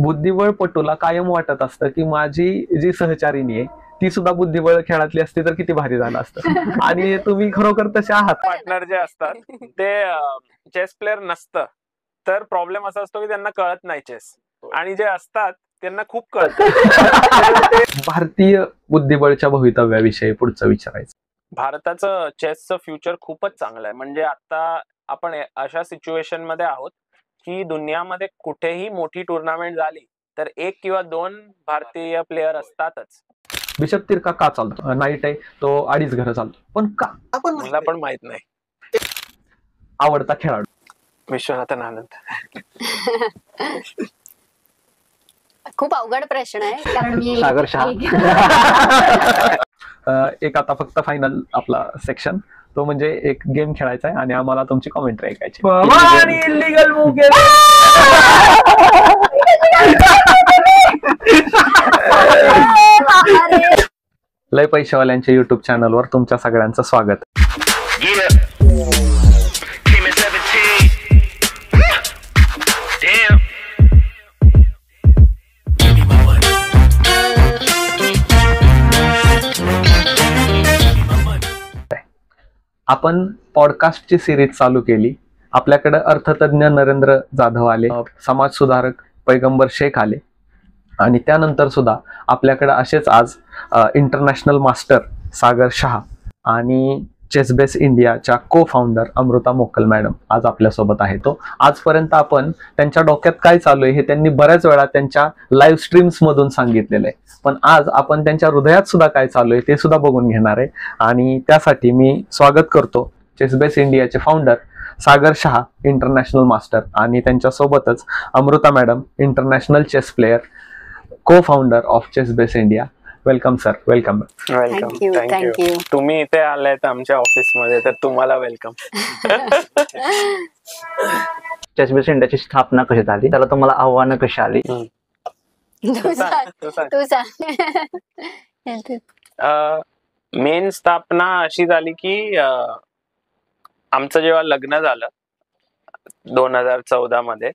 बुद्धिबळपटूला कायम वाटत असतं की माझी जी सहचारिणी आहे ती सुद्धा बुद्धिबळ खेळातली असती तर किती भारी झालं असतं. आणि तुम्ही खरोखर तसे आहात. पार्टनर जे असतात ते चेस प्लेअर नसतं तर प्रॉब्लेम असा असतो की त्यांना कळत नाही चेस, आणि जे असतात त्यांना खूप कळतं. भारतीय बुद्धिबळच्या भवितव्याविषयी पुढचं विचारायचं. भारताचं चेसचं फ्युचर खूपच चांगलं आहे. म्हणजे आता आपण अशा सिच्युएशन मध्ये आहोत की दुनियामध्ये कुठेही मोठी टुर्नामेंट झाली तर 1 किंवा 2 भारतीय प्लेयर असतातच. बिशप तिरका का चालतो? नाईट आहे तो 2.5 घरं चालतो, पण का? मला पण माहित नाही. आवडता खेळाडू? विश्वनाथन आनंद. खूप अवघड प्रश्न आहे कारण मी सागर शहा. एक आता फक्त फायनल आपला सेक्शन, तो म्हणजे एक गेम खेळायचा आहे आणि आम्हाला तुमची कॉमेंट्री ऐकायची. इल्लीगल मूव केला. लय पैशावाल्यांच्या युट्यूब चॅनलवर तुमच्या सगळ्यांचं स्वागत. आपण पॉडकास्टची सिरीज चालू केली. आपल्याकडे अर्थतज्ञ नरेंद्र जाधव आले, समाज सुधारक पैगंबर शेख आले, आणि त्यानंतर सुद्धा आपल्याकडे असेच आज इंटरनॅशनल मास्टर सागर शहा आणि चेसबेस इंडियाच्या को फाउंडर अमृता मोकल मॅडम आज आपल्यासोबत आहे. तो आजपर्यंत आपण त्यांच्या डोक्यात काय चालू आहे हे त्यांनी बऱ्याच वेळा त्यांच्या लाईव्ह स्ट्रीम्स मधून सांगितलेलं आहे, पण आज आपण त्यांच्या हृदयात सुद्धा काय चालू आहे ते सुद्धा बघून घेणार आहे. आणि त्यासाठी मी स्वागत करतो चेसबेस इंडियाचे founder Sagar Shah, international master, आणि त्यांच्या सोबतच Amruta madam, international chess player, co founder of ChessBase India. Welcome sir. Welcome. Thank you. तुम्ही इथे आलायत आमच्या ऑफिस मध्ये तर तुम्हाला वेलकम. चेसबेस इंडियाची स्थापना कशी झाली, त्याला तुम्हाला आव्हानं कशी आली? मेन स्थापना अशी झाली की आमचं जेव्हा लग्न झालं 2014 मध्ये,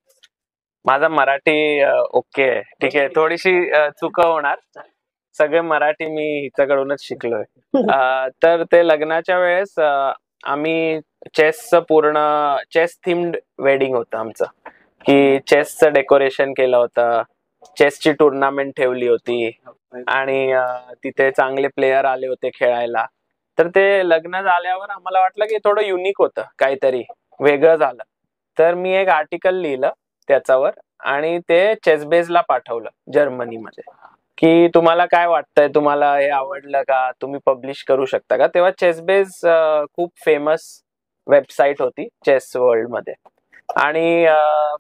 माझा मराठी ओके आहे, ठीक आहे, थोडीशी चुका होणार, सगळे मराठी मी हिच्याकडूनच शिकलोय. तर ते लग्नाच्या वेळेस आम्ही चेसचं पूर्ण चेस थीम्ड वेडिंग होतं आमचं, की चेसचं डेकोरेशन केलं होतं, चेसची टुर्नामेंट ठेवली होती आणि तिथे चांगले प्लेयर आले होते खेळायला. तर ते लग्न झाल्यावर आम्हाला वाटलं की थोडं युनिक होतं, काहीतरी वेगळं झालं. तर मी एक आर्टिकल लिहिलं त्याच्यावर आणि ते चेसबेसला पाठवलं जर्मनीमध्ये, की तुम्हाला काय वाटतंय, तुम्हाला हे आवडलं का, तुम्ही पब्लिश करू शकता का. तेव्हा चेसबेस खूप फेमस वेबसाईट होती चेस वर्ल्ड मध्ये, आणि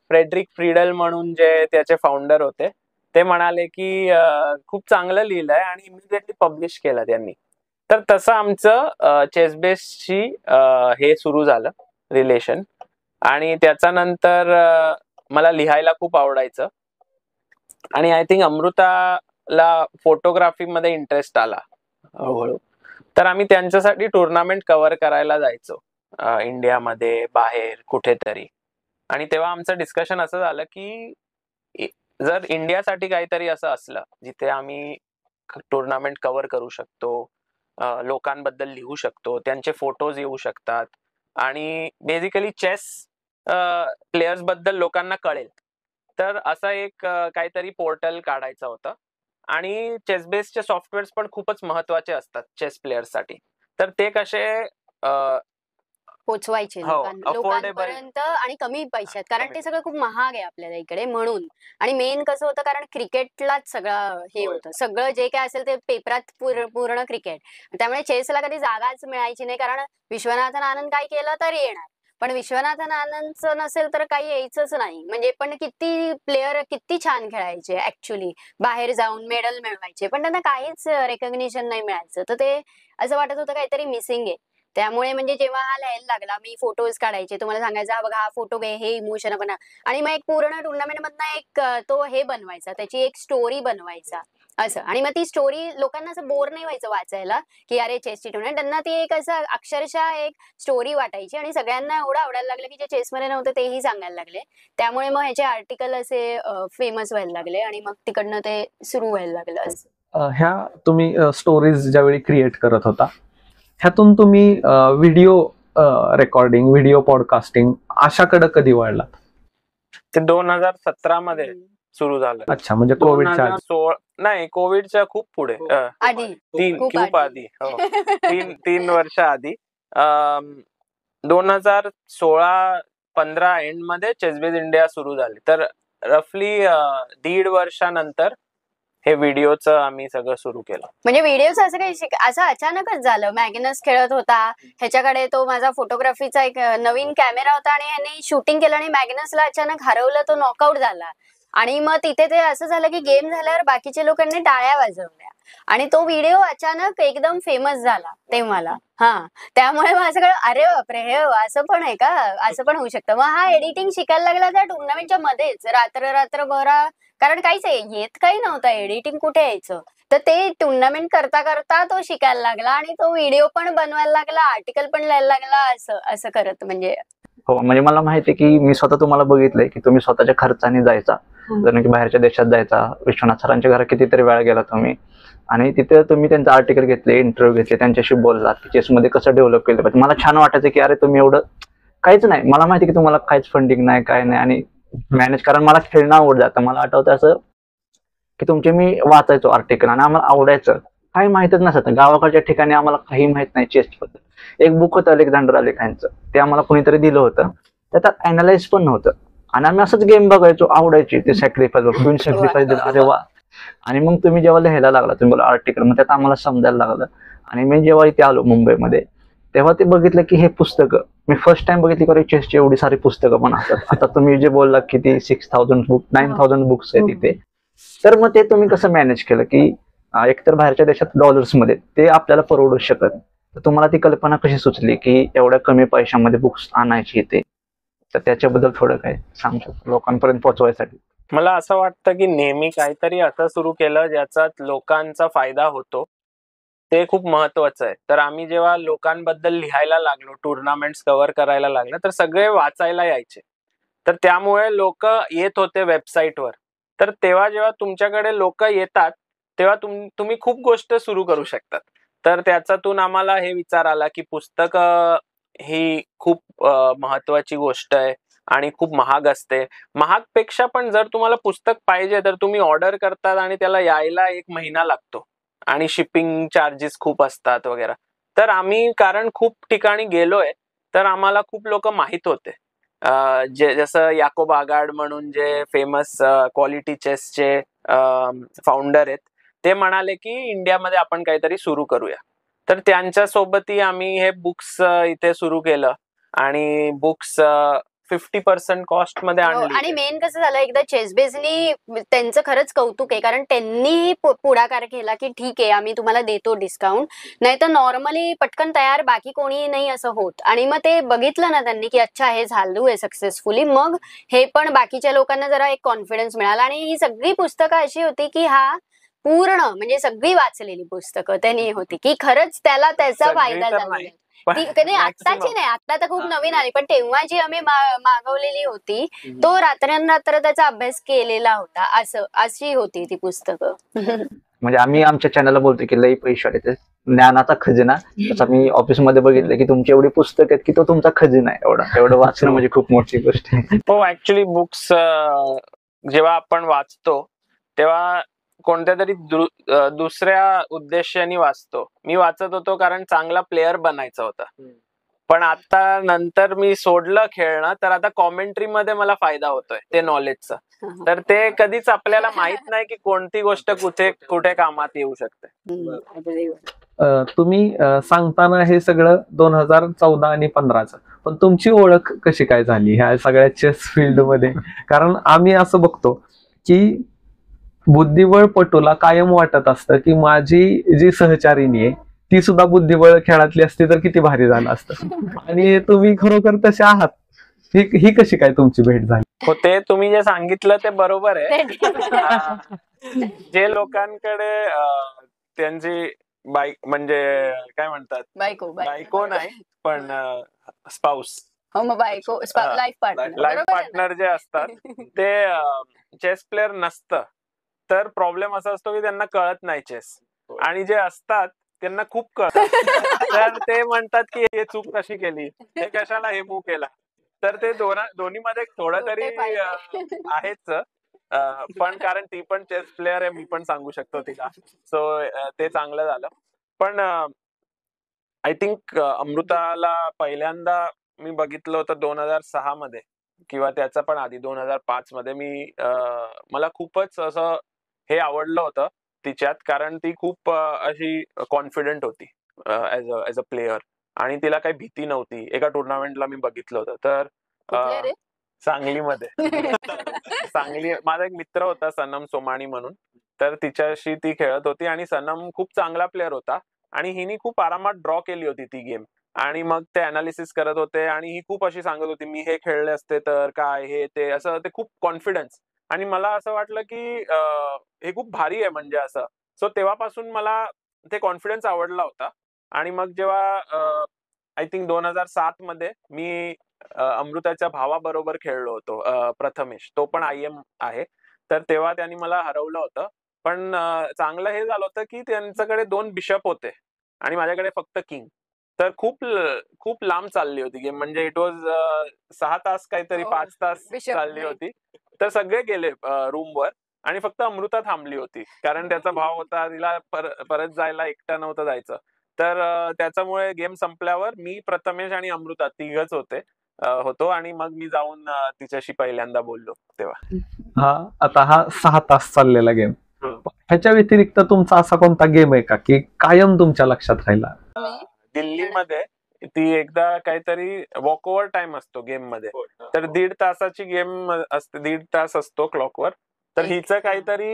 फ्रेडरिक फ्रीडल म्हणून जे त्याचे फाउंडर होते ते म्हणाले की खूप चांगलं लिहिलंय, आणि इमिडिएटली पब्लिश केलं त्यांनी. तर तसं आमचं चेसबेसशी हे सुरू झालं रिलेशन. आणि त्याच्यानंतर मला लिहायला खूप आवडायचं, आणि आय थिंक अमृताला फोटोग्राफी मध्ये इंटरेस्ट आला हळूहळू. तर आम्ही त्यांच्यासाठी टुर्नामेंट कव्हर करायला जायचो इंडियामध्ये, बाहेर कुठेतरी. आणि तेव्हा आमचं डिस्कशन असं झालं की जर इंडियासाठी काहीतरी असं असलं जिथे आम्ही टुर्नामेंट कव्हर करू शकतो, लोकांबद्दल लिहू शकतो, त्यांचे फोटोज येऊ शकतात, आणि बेसिकली चेस प्लेयर्स बद्दल लोकांना कळेल, तर असं एक काहीतरी पोर्टल काढायचं होतं. आणि चेसबेसचे सॉफ्टवेअर्स पण खूपच महत्वाचे असतात चेस प्लेयर्ससाठी. तर ते कसे पोचवायचे लोकांपर्यंत आणि कमी पैशात, कारण ते सगळं खूप महाग आहे आपल्याला इकडे म्हणून. आणि मेन कसं होतं, कारण क्रिकेटलाच सगळं हे होतं, सगळं जे काय असेल ते पेपरात पूर्ण क्रिकेट. त्यामुळे चेसला कधी जागाच मिळायची नाही, कारण विश्वनाथन आनंद काय केलं तर येणार, पण विश्वनाथन आनंदचं नसेल तर काही यायचंच नाही. म्हणजे पण किती प्लेयर किती छान खेळायचे ऍक्च्युली, बाहेर जाऊन मेडल मिळवायचे, पण त्यांना काहीच रेकग्निशन नाही मिळायचं. तर ते असं वाटत होतं काहीतरी मिसिंग आहे. त्यामुळे म्हणजे जेव्हा हा लिहायला लागला, मी फोटोज काढायचे, तुम्हाला सांगायचं हा बघा हा फोटो घे, हे इमोशन बना, आणि मग एक पूर्ण टुर्नामेंट मधनं एक तो हे बनवायचा, त्याची एक स्टोरी बनवायचा. असं. आणि मग ती स्टोरी लोकांना असं बोर नाही व्हायचं वाचायला, की अरे चेसची टुर्नामेंट. त्यांना ती एक असं अक्षरशः एक स्टोरी वाटायची आणि सगळ्यांना एवढं आवडायला लागलं की जे चेसमध्ये नव्हतं तेही सांगायला लागले. त्यामुळे मग ह्याचे आर्टिकल असे फेमस व्हायला लागले आणि मग तिकडनं ते सुरू व्हायला लागलं असं. ह्या तुम्ही स्टोरीज ज्यावेळी क्रिएट करत होता, ह्यातून तुम्ही व्हिडिओ रेकॉर्डिंग, व्हिडिओ पॉडकास्टिंग अशाकडे कधी वळलात? ते 2017 मध्ये सुरू झालं. अच्छा, म्हणजे कोविडच्या आधी. 2016 नाही, कोविडच्या खूप पुढे, आधी खूप खूप आधी. हो. 3 वर्ष आधी. 2016-15 एंड मध्ये चेसबेज इंडिया सुरू झाली. तर रफली 1.5 वर्षानंतर हे व्हिडिओचं आम्ही सगळं सुरू केलं. म्हणजे व्हिडिओच असं काही असं अचानकच झालं. मॅग्नस खेळत होता, ह्याच्याकडे तो माझा फोटोग्राफीचा एक नवीन कॅमेरा होता आणि ह्याने शूटिंग केलं आणि मॅग्नसला अचानक हरवलं, तो नॉकआउट झाला. आणि मग तिथे ते असं झालं की गेम झाल्यावर बाकीच्या लोकांनी टाळ्या वाजवल्या आणि तो व्हिडिओ अचानक एकदम फेमस झाला तेव्हाला. त्यामुळे मग असं कळलं, अरे बापरे, हे असं पण आहे का, असं पण होऊ शकतं. मग हा एडिटिंग शिकायला लागला त्या टुर्नामेंटच्या मध्येच, रात्रभर. कारण काहीच येत काही नव्हतं, एडिटिंग कुठे यायचं. तर ते टुर्नामेंट करता करता तो शिकायला लागला आणि तो व्हिडिओ पण बनवायला लागला, आर्टिकल पण लिहायला लागला, असं करत. म्हणजे हो, म्हणजे मला माहिती आहे की मी स्वतः तुम्हाला बघितलंय की तुम्ही स्वतःच्या खर्चाने जायचा, जणू की बाहेरच्या देशात जायचा. विश्वनाथ सरांच्या घरात कितीतरी वेळा गेला तुम्ही आणि तिथे तुम्ही त्यांचं आर्टिकल घेतले, इंटरव्ह्यू घेतले, त्यांच्याशी बोललात की चेसमध्ये कसं डेव्हलप केलं पाहिजे. मला छान वाटायचं की अरे तुम्ही एवढं काहीच नाही, मला माहिती की तुम्हाला काहीच फंडिंग नाही, काय नाही, आणि मॅनेज, कारण मला खेळणं आवड जातं. मला आठवतं असं की तुमचे मी वाचायचो आर्टिकल आणि आम्हाला आवडायचं. काही माहितच नसतं, गावाकडच्या ठिकाणी आम्हाला काही माहित नाही चेसबद्दल. एक बुक होतं अलेक्झांडर आलेखांचं, ते आम्हाला कोणीतरी दिलं होतं, त्यात अनालाइज पण नव्हतं आणि आम्ही असंच गेम बघायचो, आवडायची. ते सॅक्रिफाईस, क्वीन सॅक्रिफाईस दिलं, अरे वा. आणि मग तुम्ही जेव्हा लिहायला लागला, तुम्ही बोला आर्टिकल, मग त्यात आम्हाला समजायला लागलं. आणि मी जेव्हा इथे आलो मुंबईमध्ये, तेव्हा ते बघितलं की हे पुस्तकं मी फर्स्ट टाइम बघितली की चेसची एवढी सारी पुस्तकं पण असतात. आता तुम्ही जे बोलला की ती 6,000 बुक, 9,000 बुक्स आहेत तिथे. तर मग ते तुम्ही कसं मॅनेज केलं की एकतर बाहेरच्या देशात डॉलर्समध्ये ते आपल्याला परवडू शकत, तर तुम्हाला ती कल्पना कशी सुचली की एवढ्या कमी पैशामध्ये बुक्स आणायची ते? तर त्याच्याबद्दल थोडं काय सांगू शकतो लोकांपर्यंत पोहोचवायसाठी? मला असं वाटतं की नेहमी काहीतरी असं सुरू केलं ज्याच्यात लोकांचा फायदा होतो, ते खूप महत्वाचं आहे. तर आम्ही जेव्हा लोकांबद्दल लिहायला लागलो, टुर्नामेंट्स कव्हर करायला लागलो, तर सगळे वाचायला यायचे. तर त्यामुळे लोक येत होते वेबसाईटवर. तर तेव्हा जेव्हा तुमच्याकडे लोक येतात तेव्हा तुम्ही खूप गोष्ट सुरू करू शकतात. तर त्याच्यातून आम्हाला हे विचार आला की पुस्तक ही खूप महत्वाची गोष्ट आहे आणि खूप महाग असते. महागपेक्षा पण जर तुम्हाला पुस्तक पाहिजे तर तुम्ही ऑर्डर करतात आणि त्याला यायला 1 महिना लागतो आणि शिपिंग चार्जेस खूप असतात वगैरे. तर आम्ही कारण खूप ठिकाणी गेलोय, तर आम्हाला खूप लोक माहित होते. जसं याकोब आगाड म्हणून जे फेमस क्वालिटी चेसचे फाउंडर आहेत, ते म्हणाले की इंडियामध्ये आपण काहीतरी सुरू करूया. तर त्यांच्या सोबतही आम्ही हे बुक्स इथे सुरू केलं आणि बुक्स 50% कॉस्ट मध्ये आणली. आणि मेन कसं झालं, एकदा चेसबेजनी त्यांचं खरंच कौतुक आहे, कारण त्यांनी पुढाकार केला की ठीक आहे आम्ही तुम्हाला देतो डिस्काउंट, नाही तर नॉर्मली पटकन तयार बाकी कोणी नाही असं होत. आणि मग ते बघितलं ना त्यांनी की अच्छा हे झालं आहे सक्सेसफुली, मग हे पण बाकीच्या लोकांना जरा एक कॉन्फिडन्स मिळाला. आणि ही सगळी पुस्तकं अशी होती की पूर्ण म्हणजे सगळी वाचलेली पुस्तकं त्यांनी होती की खरंच त्याला त्याचा फायदा झाला. आत्ताची नाही, आता तर खूप नवीन आली, पण तेव्हा जी आम्ही मागवलेली होती तो रात्रंरात्र त्याचा अभ्यास केलेला होता, अशी होती ती पुस्तकं. म्हणजे आम्ही आमच्या चॅनलला बोलतो की लई पैसे आले, ज्ञानाचा खजिना. तसं मी ऑफिसमध्ये बघितलं की तुमची एवढी पुस्तक आहेत की तो तुमचा खजिना आहे. एवढं वाचणं म्हणजे खूप मोठी गोष्ट आहे. हो, ऍक्च्युली बुक्स जेव्हा आपण वाचतो तेव्हा कोणत्या तरी दुसऱ्या उद्देशाने वाचतो. मी वाचत होतो कारण चांगला प्लेअर बनायचं होतं, पण आता नंतर मी सोडलं खेळणं, तर आता कॉमेंट्री मध्ये मला फायदा होतोय ते नॉलेजचा. तर ते कधीच आपल्याला माहित नाही की कोणती गोष्ट कुठे कामात येऊ शकते. तुम्ही सांगताना हे सगळं 2014 आणि 15चं, पण तुमची ओळख कशी काय झाली ह्या सगळ्या चेस फील्ड मध्ये? कारण आम्ही असं बघतो की बुद्धिबळ पटूला कायम वाटत असतं की माझी जी सहचारिणी आहे ती सुद्धा बुद्धिबळ खेळातली असती तर किती भारी झालं असतं. आणि तुम्ही खरोखर तसे आहात. ही कशी काय तुमची भेट झाली? हो, ते तुम्ही जे सांगितलं ते बरोबर आहे. जे लोकांकडे त्यांची बाईक म्हणजे काय म्हणतात, बायको नाही पण स्पाऊस, हो मग बायको लाईफ पार्टनर, लाईफ पार्टनर जे असतात ते चेस प्लेअर नसतं, तर प्रॉब्लेम असा असतो की त्यांना कळत नाही चेस, आणि जे असतात त्यांना खूप कळत. तर ते म्हणतात की हे चूक कशी केली, हे कशाला हे मूव केला. तर ते दोन्ही मध्ये थोडं तरी आहेच. पण कारण ती पण चेस प्लेअर आहे, मी पण सांगू शकतो तिला, सो ते चांगलं झालं. पण आय थिंक अमृताला पहिल्यांदा मी बघितलं होतं 2006 मध्ये, किंवा त्याचा पण आधी 2005 मध्ये. मला खूपच असं हे आवडलं होतं तिच्यात, कारण ती खूप अशी कॉन्फिडंट होती ऍज अ प्लेअर, आणि तिला काही भीती नव्हती. एका टुर्नामेंटला मी बघितलं होतं, तर सांगलीमध्ये सांगली, माझा एक मित्र होता सनम सोमाणी म्हणून, तर तिच्याशी ती खेळत होती, आणि सनम खूप चांगला प्लेअर होता, आणि हिने खूप आरामात ड्रॉ केली होती ती गेम. आणि मग ते अनालिसिस करत होते, आणि ही खूप अशी सांगत होती मी हे खेळले असते तर काय, हे ते असं, ते खूप कॉन्फिडन्स. आणि मला असं वाटलं की हे खूप भारी आहे म्हणजे असं. सो तेव्हापासून मला ते कॉन्फिडन्स आवडला होता. आणि मग जेव्हा आय थिंक 2007 मध्ये मी अमृताच्या भावाबरोबर खेळलो होतो, प्रथमेश, तो पण IM आहे, तर तेव्हा त्यांनी मला हरवलं होतं. पण चांगलं हे झालं होतं की त्यांच्याकडे 2 बिशप होते आणि माझ्याकडे फक्त किंग. तर खूप लांब चालली होती गेम, म्हणजे इट वॉज 6 तास काहीतरी, 5 तास चालली होती. तर सगळे गेले रूमवर, आणि फक्त अमृता थांबली होती, कारण त्याचा भाव होता, तिला परत जायला एकटा नव्हतं जायचं. तर त्याच्यामुळे गेम संपल्यावर मी, प्रथमेश आणि अमृता तिघच होतो, आणि मग मी जाऊन तिच्याशी पहिल्यांदा बोललो तेव्हा. आता हा 6 तास चाललेला गेम, ह्याच्या व्यतिरिक्त तुमचा असा कोणता गेम आहे का की कायम तुमच्या लक्षात राहिला? दिल्लीमध्ये ती एकदा काहीतरी वॉकओव्हर टाइम असतो गेम मध्ये, तर 1.5 तासाची गेम असते, 1.5 तास असतो क्लॉकवर. तर हिचं काहीतरी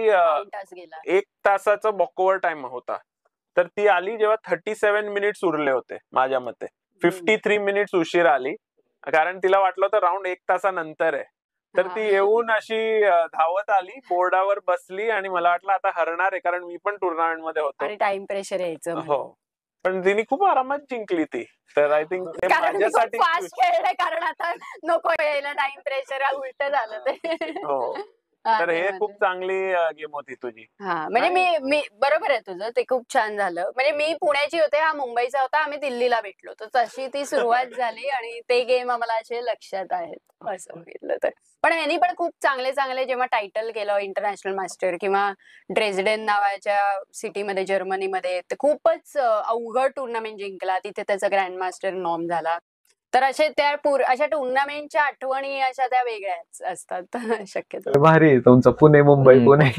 1 तासाचा वॉकओव्हर टाइम होता. तर ती आली जेव्हा 37 मिनिट्स उरले होते माझ्या मते, 53 मिनिट्स उशीर आली, कारण तिला वाटलं होतं राऊंड 1 तासानंतर आहे. तर ती येऊन अशी धावत आली, बोर्डावर बसली, आणि मला वाटलं आता हरणार आहे, कारण मी पण टुर्नामेंट मध्ये होतो, टाइम प्रेशर यायचं. हो, पण तिने खूप आरामात जिंकली ती. तर आय थिंक माझ्यासाठी फास्ट खेळलंय, कारण आता नको यायला टाइम प्रेशर, उलट झालं ते. हो, तर हे खूप चांगली गेम होती तुझी. हा, म्हणजे मी बरोबर आहे तुझं, ते खूप छान झालं. म्हणजे मी पुण्याची होते, हा मुंबईचा होता, आम्ही दिल्लीला भेटलो, तर तशी ती सुरुवात झाली, आणि ते गेम आम्हाला असे लक्षात आहेत असं बघितलं तर. पण यांनी पण खूप चांगले चांगले जेव्हा टायटल केलं, इंटरनॅशनल मास्टर किंवा ड्रेसडेन नावाच्या सिटीमध्ये जर्मनीमध्ये, तर खूपच अवघड टुर्नामेंट जिंकला, तिथे त्याचा ग्रँड मास्टर नॉर्म झाला. तर अशा टुर्नामेंटच्या आठवणी अशा त्या वेगळ्याच असतात शक्यतो. भारी तुमचं पुणे मुंबई पुणे.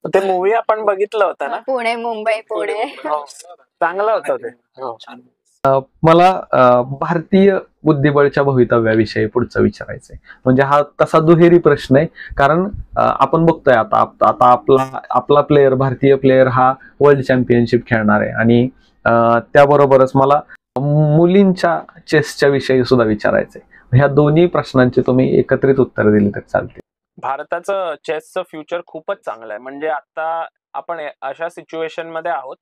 ते मूवी आपण बघितलं होतं ना, पुणे मुंबई पुणे, चांगलं होतं ते. मला भारतीय बुद्धिबळच्या भवितव्याविषयी पुढचं विचारायचंय. म्हणजे हा तसा दुहेरी प्रश्न आहे, कारण आपण बघतोय आता आपला प्लेयर, भारतीय प्लेयर हा वर्ल्ड चॅम्पियनशिप खेळणार आहे, आणि त्याबरोबरच मला मुलींच्या चेसच्या विषयी सुद्धा विचारायचंय. ह्या दोन्ही प्रश्नांची तुम्ही एकत्रित उत्तर दिली तर चालते. भारताचं चेसचं फ्युचर खूपच चांगलं आहे. म्हणजे आता आपण अशा सिच्युएशन मध्ये आहोत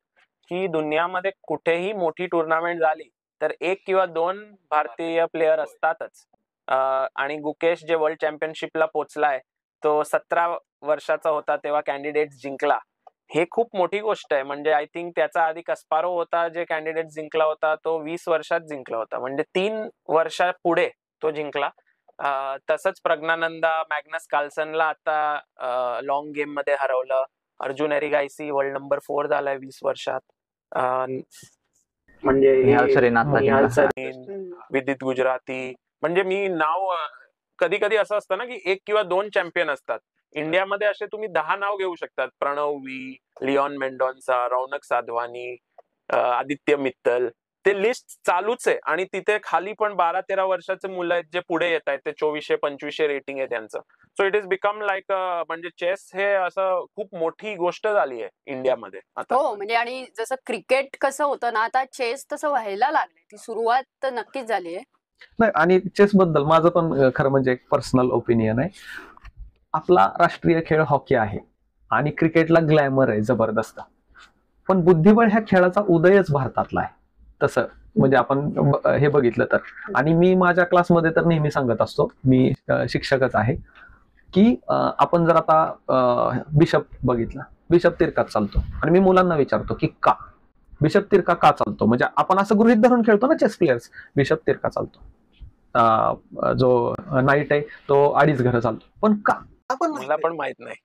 की दुनियामध्ये कुठेही मोठी टुर्नामेंट झाली तर 1 किंवा 2 भारतीय प्लेयर असतातच. आणि गुकेश जे वर्ल्ड चॅम्पियनशिपला पोहोचलाय, तो 17 वर्षाचा होता तेव्हा कॅन्डिडेट जिंकला. हे खूप मोठी गोष्ट आहे. म्हणजे आय थिंक त्याचा आधी कस्पारो होता, जे कॅन्डिडेट जिंकला होता, तो 20 वर्षात जिंकला होता, म्हणजे 3 वर्षा पुढे तो जिंकला. तसंच प्रज्ञानंदा, मॅग्नस कार्लसनला आता लॉंग गेम मध्ये हरवलं. अर्जुन एरिगायसी वर्ल्ड नंबर 4 झालाय 20 वर्षात. म्हणजे विदित गुजराती, म्हणजे मी नाव कधी कधी असं असतं ना की 1 किंवा 2 चॅम्पियन असतात. इंडियामध्ये असे तुम्ही 10 नाव घेऊ शकतात, प्रणव वी, लिओन मेंडोन्सा, रौनक साधवानी, आदित्य मित्तल. ते लिस्ट चालूच आहे, आणि तिथे खाली पण 12-13 वर्षाचे मुलं आहेत जे पुढे येत आहेत, ते 2400-2500 रेटिंग आहे त्यांचं. So it is become like, म्हणजे चेस हे असं खूप मोठी गोष्ट झाली आहे इंडियामध्ये आता. हो, म्हणजे आणि जसं क्रिकेट कसं होतं ना, आता चेस तसं व्हायला लागले, ती सुरुवात तर नक्कीच झाली आहे. नाही, आणि चेस बद्दल माझं पण खरं म्हणजे एक पर्सनल ओपिनियन आहे. आपला राष्ट्रीय खेळ हॉकी आहे आणि क्रिकेटला ग्लॅमर आहे जबरदस्त, पण बुद्धिबळ ह्या खेळाचा उदयच भारतातला आहे. तसं म्हणजे आपण हे बघितलं तर, आणि मी माझ्या क्लासमध्ये तर नेहमी सांगत असतो, मी शिक्षकच आहे, की आपण जर आता बिशप बघितला, बिशप तिरकाच चालतो, आणि मी मुलांना विचारतो की का बिशप तिरका का चालतो, म्हणजे आपण असं गृहीत धरून खेळतो ना चेस प्लेयर्स, बिशप तिरका चालतो, जो नाईट आहे तो 2.5 घरं चालतो, पण का मला पण माहित नाही.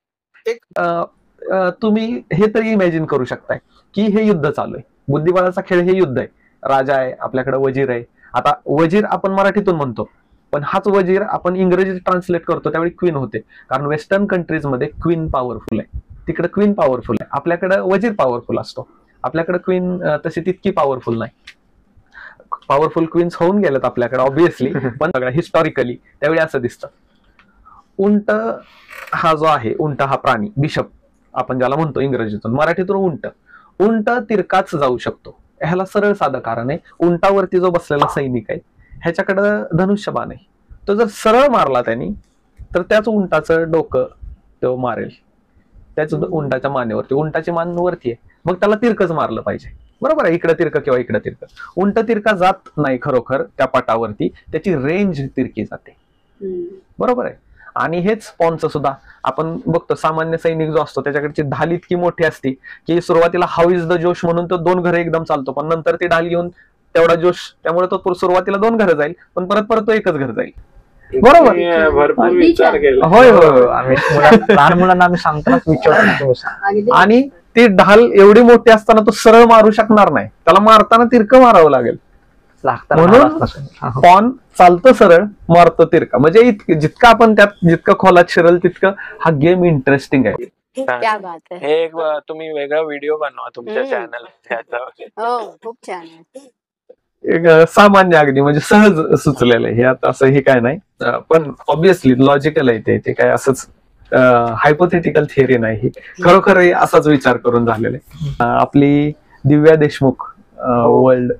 तुम्ही हे तरी इमॅजिन करू शकताय की हे युद्ध चालू आहे, बुद्धिबळाचा खेळ हे युद्ध आहे, राजा आहे आपल्याकडे, वजीर आहे. आता वजीर आपण मराठीतून म्हणतो, पण हाच वजीर आपण इंग्रजीत ट्रान्सलेट करतो त्यावेळी क्वीन होते, कारण वेस्टर्न कंट्रीज मध्ये क्वीन पॉवरफुल आहे, तिकडे क्वीन पॉवरफुल आहे, आपल्याकडे वजीर पॉवरफुल असतो, आपल्याकडे क्वीन तशी तितकी पॉवरफुल नाही. पॉवरफुल क्वीन्स होऊन गेलेत आपल्याकडे ऑब्विसली, पण सगळं हिस्टॉरिकली त्यावेळी असं दिसतं. उंट हा जो आहे, उंट हा प्राणी, बिशप आपण ज्याला म्हणतो इंग्रजीतून, मराठीतून उंट, उंट तिरकाच जाऊ शकतो. ह्याला सरळ साधं कारण आहे, उंटावरती जो बसलेला सैनिक आहे ह्याच्याकडं धनुष्यबाण आहे, तो जर सरळ मारला त्यांनी तर त्याच उंटाचं डोकं तो मारेल, त्याच उंटाच्या मानेवरती, उंटाची मान वरती आहे, मग त्याला तिरकच मारलं पाहिजे, बरोबर आहे, इकडं तिरकं किंवा इकडं तिरकं. उंट तिरका जात नाही खरोखर त्या पटावरती, त्याची रेंज तिरकी जाते, बरोबर आहे. आणि हेच पॉनचं सुद्धा आपण बघतो, सामान्य सैनिक जो असतो त्याच्याकडची ढाल इतकी मोठी असते की सुरुवातीला हाऊ इज द जोश म्हणून तो 2 घरं एकदम चालतो, पण नंतर ती ढाल घेऊन तेवढा जोश, त्यामुळे तो सुरुवातीला 2 घरं जाईल, पण परत परत तो एकच घर जाईल, बरोबर. भरपूर विचार केला. होय होय. आम्ही लहान मुलांना आम्ही सांगतानाच विचारतो, आणि ती ढाल एवढी मोठी असताना तो सरळ मारू शकणार नाही, त्याला मारताना तिरकं मारावं लागेल, म्हणून पॉन चालतं सरळ, मारतो तिरका, म्हणजे जितकं आपण त्यात जितकं खोलात शिरल तितकं हा गेम इंटरेस्टिंग आहे. क्या बात आहे. हे एक तुम्ही वेगळा व्हिडिओ बनवा तुमच्या चॅनल. हो, खूप छान आहे. एक सामान्य अगदी म्हणजे सहज सुचलेलं आहे हे, आता असं हे काय नाही, पण ऑब्विसली लॉजिकल आहे ते काय असंच हायपोथेटिकल थिअरी नाही, ही खरोखर असाच विचार करून झालेला आहे. आपली दिव्या देशमुख वर्ल्ड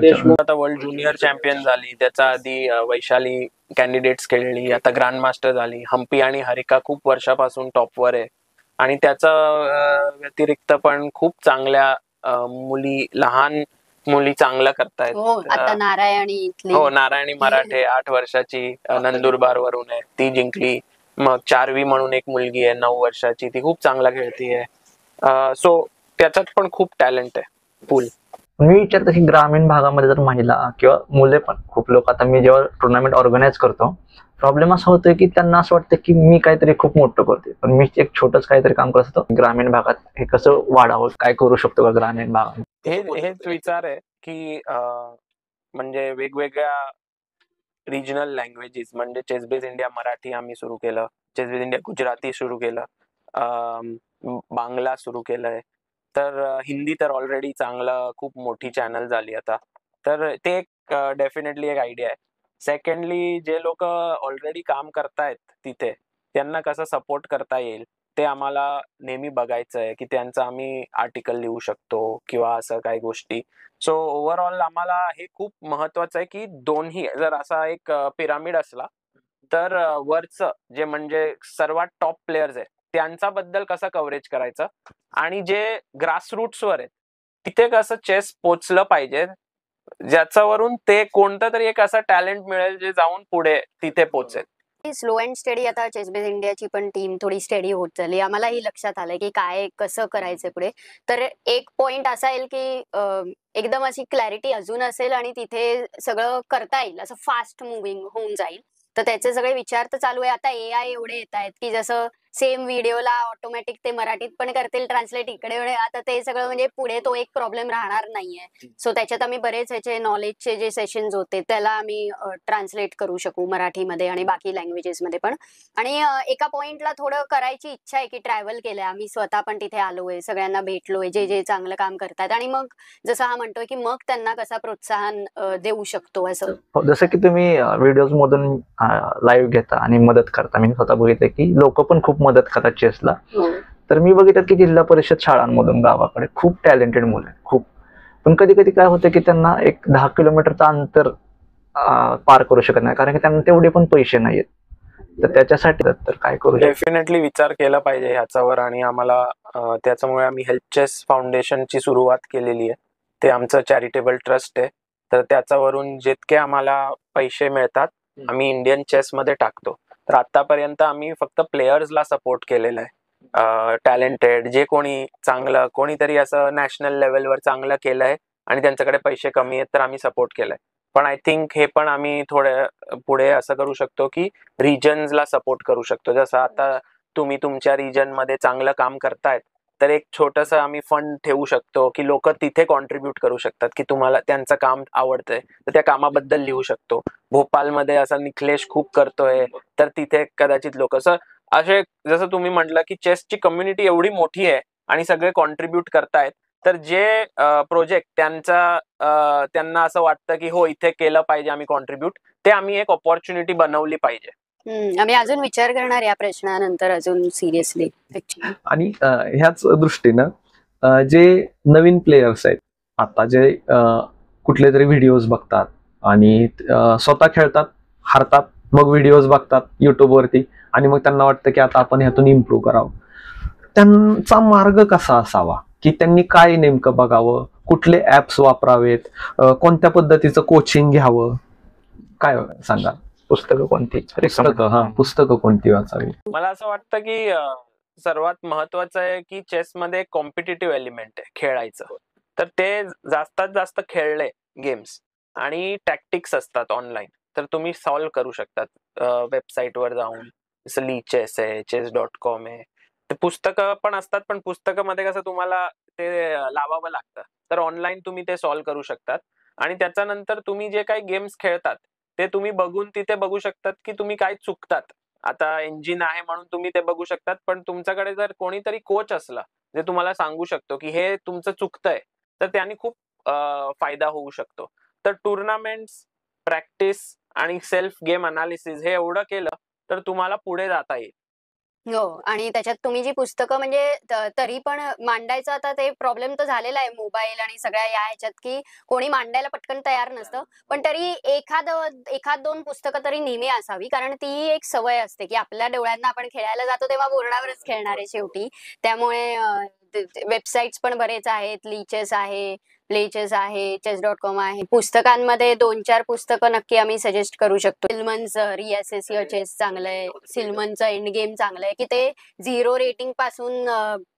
देशमुख आता वर्ल्ड ज्युनियर चॅम्पियन झाली, त्याच्या आधी वैशाली कॅन्डिडेट्स खेळली, आता ग्रँड मास्टर झाली. हम्पी आणि हरिका खूप वर्षापासून टॉपवर आहे, आणि त्याचा व्यतिरिक्त पण खूप चांगल्या मुली, लहान मुली चांगलं करतायत. आता नारायणी हो, नारायणी मराठे 8 वर्षाची नंदुरबार वरून आहे, ती जिंकली. मग चारवी म्हणून एक मुलगी आहे 9 वर्षाची, ती खूप चांगला खेळतीये. सो त्याच्यात पण खूप टॅलेंट आहे पूल. मी विचारतो की ग्रामीण भागामध्ये जर महिला किंवा मुले पण खूप लोक, आता मी जेव्हा टुर्नामेंट ऑर्गनाईज करतो, प्रॉब्लेम असा होतोय की त्यांना असं वाटतं की मी काहीतरी खूप मोठं करते, पण मी एक छोटंच काहीतरी काम करत असतो. ग्रामीण भागात हे कसं वाढावं, काय करू शकतो का ग्रामीण भागात? हेच विचार आहे की म्हणजे वेगवेगळ्या रिजनल लँग्वेजेस, म्हणजे चेसबेस इंडिया मराठी आम्ही सुरू केलं, चेसबेस इंडिया गुजराती सुरू केलं, बांगला सुरू केलंय, तर हिंदी तर ऑलरेडी चांगलं खूप मोठी चॅनल झाली आता. तर ते एक डेफिनेटली एक आयडिया आहे. सेकंडली, जे लोक ऑलरेडी काम करतायत तिथे, त्यांना कसं सपोर्ट करता येईल ते आम्हाला नेहमी बघायचं आहे, की त्यांचं आम्ही आर्टिकल लिहू शकतो किंवा असं काही गोष्टी. सो ओव्हरऑल आम्हाला हे खूप महत्वाचं आहे की दोन्ही, जर असा एक पिरामिड असला तर वरचं जे म्हणजे सर्वात टॉप प्लेयर्स आहेत त्यांच्याबद्दल कसं कव्हरेज करायचं, आणि जे ग्रासरूट्सवर आहेत तिथे कसं चेस पोचलं पाहिजे, ज्याच्यावरून ते कोणतं तरी एक असं टॅलेंट मिळेल जे जाऊन पुढे तिथे पोचेल. स्लो अँड स्टडी आता चेसबेस इंडियाची पण टीम थोडी स्टडी होत चालली, आम्हालाही लक्षात आलंय की काय कसं करायचं पुढे. तर एक पॉइंट असा येईल की एकदम अशी क्लॅरिटी अजून असेल आणि तिथे सगळं करता येईल, असं फास्ट मुव्हिंग होऊन जाईल. तर त्याचे सगळे विचार तर चालू आहे. आता AI एवढे येत आहेत की जसं सेम व्हिडिओला ऑटोमॅटिक ते मराठीत पण करतील ट्रान्सलेट इकडे, आता ते सगळं म्हणजे पुढे तो एक प्रॉब्लेम राहणार नाहीये. सो त्याच्यात आम्ही बरेच ह्याचे नॉलेजचे जे सेशन्स होते त्याला आम्ही ट्रान्सलेट करू शकू मराठीमध्ये आणि बाकी लँग्वेजेस मध्ये पण. आणि एका पॉइंटला थोडं करायची इच्छा आहे की ट्रॅव्हल केलंय आम्ही, स्वतः पण तिथे आलोय, सगळ्यांना भेटलोय जे जे चांगलं काम करतात, आणि मग जसं हा म्हणतोय की मग त्यांना कसा प्रोत्साहन देऊ शकतो असं. जसं की तुम्ही व्हिडिओज मधून लाईव्ह घेता आणि मदत करता, मी स्वतः बघितलं की लोक पण खूप मदत करतात चेसला. तर मी बघितलं की जिल्हा परिषद शाळांमधून गावाकडे खूप टॅलेंटेड मुलं आहेत, खूप. पण कधी कधी काय होतं की त्यांना एक 10 किलोमीटरचं अंतर पार करू शकत नाही, कारण की त्यांना तेवढे पण पैसे नाहीयेत. तर त्याच्यासाठी तर काय करू शकतो? डेफिनेटली विचार केला पाहिजे ह्याच्यावर, आणि आम्हाला त्याच्यामुळे आम्ही हेल्प चेस फाउंडेशनची सुरुवात केलेली आहे. ते आमचं चॅरिटेबल ट्रस्ट आहे. तर त्याच्यावरून जितके आम्हाला पैसे मिळतात आम्ही इंडियन चेस मध्ये टाकतो. तर आतापर्यंत आम्ही फक्त प्लेयर्सला सपोर्ट केलेला आहे. टॅलेंटेड जे कोणी चांगलं, कोणीतरी असं नॅशनल लेवलवर चांगलं केलंय आणि त्यांच्याकडे पैसे कमी आहेत तर आम्ही सपोर्ट केलाय. पण आय थिंक हे पण आम्ही थोडे पुढे असं करू शकतो की रिजन्सला सपोर्ट करू शकतो. जसं आता तुम्ही तुमच्या रिजन मध्ये चांगलं काम करतायत तर एक छोटस आम्ही फंड ठेवू शकतो की लोक तिथे कॉन्ट्रीब्युट करू शकतात की तुम्हाला त्यांचं काम आवडतंय तर त्या कामाबद्दल लिहू शकतो. भोपालमध्ये असं निखिलेश खूप करतोय तर तिथे कदाचित लोक असे, जसं तुम्ही म्हटलं की चेसची कम्युनिटी एवढी मोठी आहे आणि सगळे कॉन्ट्रीब्युट करतायत, तर जे प्रोजेक्ट त्यांना असं वाटतं की हो इथे केलं पाहिजे आम्ही कॉन्ट्रीब्युट, ते आम्ही एक ऑपॉर्च्युनिटी बनवली पाहिजे. आम्ही अजून विचार करणार या प्रश्नानंतर अजून सिरियसली. आणि ह्याच दृष्टीनं जे नवीन प्लेयर्स आहेत आता, जे कुठले तरी व्हिडिओज बघतात आणि स्वतः खेळतात, हारतात, मग व्हिडिओज बघतात युट्यूबवरती आणि मग त्यांना वाटतं की आता आपण ह्यातून इम्प्रूव्ह करावं. त्यांचा मार्ग कसा असावा, की त्यांनी काय नेमकं बघावं, कुठले ऍप्स वापरावेत, कोणत्या पद्धतीचं कोचिंग घ्यावं, काय सांगा? पुस्तकं कोणती? पुस्तकं कोणती वाचावी? मला असं वाटतं की सर्वात महत्वाचं आहे की चेसमध्ये कॉम्पिटिटिव्ह एलिमेंट आहे खेळायचं. तर ते जास्तीत जास्त खेळले गेम्स आणि टॅक्टिक्स असतात ऑनलाईन तर तुम्ही सॉल्व्ह करू शकतात वेबसाईटवर जाऊन. जसं ली चेस आहे, chess.com आहे. ते पुस्तकं पण असतात, पण पुस्तकामध्ये कसं तुम्हाला ते लावावं लागतं, तर ऑनलाईन तुम्ही ते सॉल्व्ह करू शकतात. आणि त्याच्यानंतर तुम्ही जे काही गेम्स खेळतात ते तुम्ही बघून तिथे बघू शकतात की तुम्ही काय चुकतात. आता इंजिन आहे म्हणून तुम्ही ते बघू शकतात, पण तुमच्याकडे जर कोणीतरी कोच असला जे तुम्हाला सांगू शकतो की हे तुमचं चुकतंय, तर त्याने खूप फायदा होऊ शकतो. तर टुर्नामेंट्स, प्रॅक्टिस आणि सेल्फ गेम अनालिसिस हे एवढं केलं तर तुम्हाला पुढे जाता येईल. हो, आणि त्याच्यात तुम्ही जी पुस्तकं म्हणजे तरी पण मांडायचं, आता ते प्रॉब्लेम तर झालेला आहे मोबाईल आणि सगळ्या या ह्याच्यात, की कोणी मांडायला पटकन तयार नसतं. पण तरी एखाद दोन पुस्तकं तरी नेहमी असावी, कारण ती एक सवय असते की आपल्या डोळ्यांना आपण खेळायला जातो तेव्हा बोर्डावरच खेळणार आहे शेवटी. त्यामुळे वेबसाईट्स पण बरेच आहेत, लीचेस आहे, प्लेचेस आहे, chess.com आहे. पुस्तकांमध्ये 2-4 पुस्तकं नक्की आम्ही सजेस्ट करू शकतो. सिल्मनचं रिअसेस युअर चेस चांगलं आहे, सिल्मनचं एंड गेम चांगलं आहे, की ते 0 रेटिंग पासून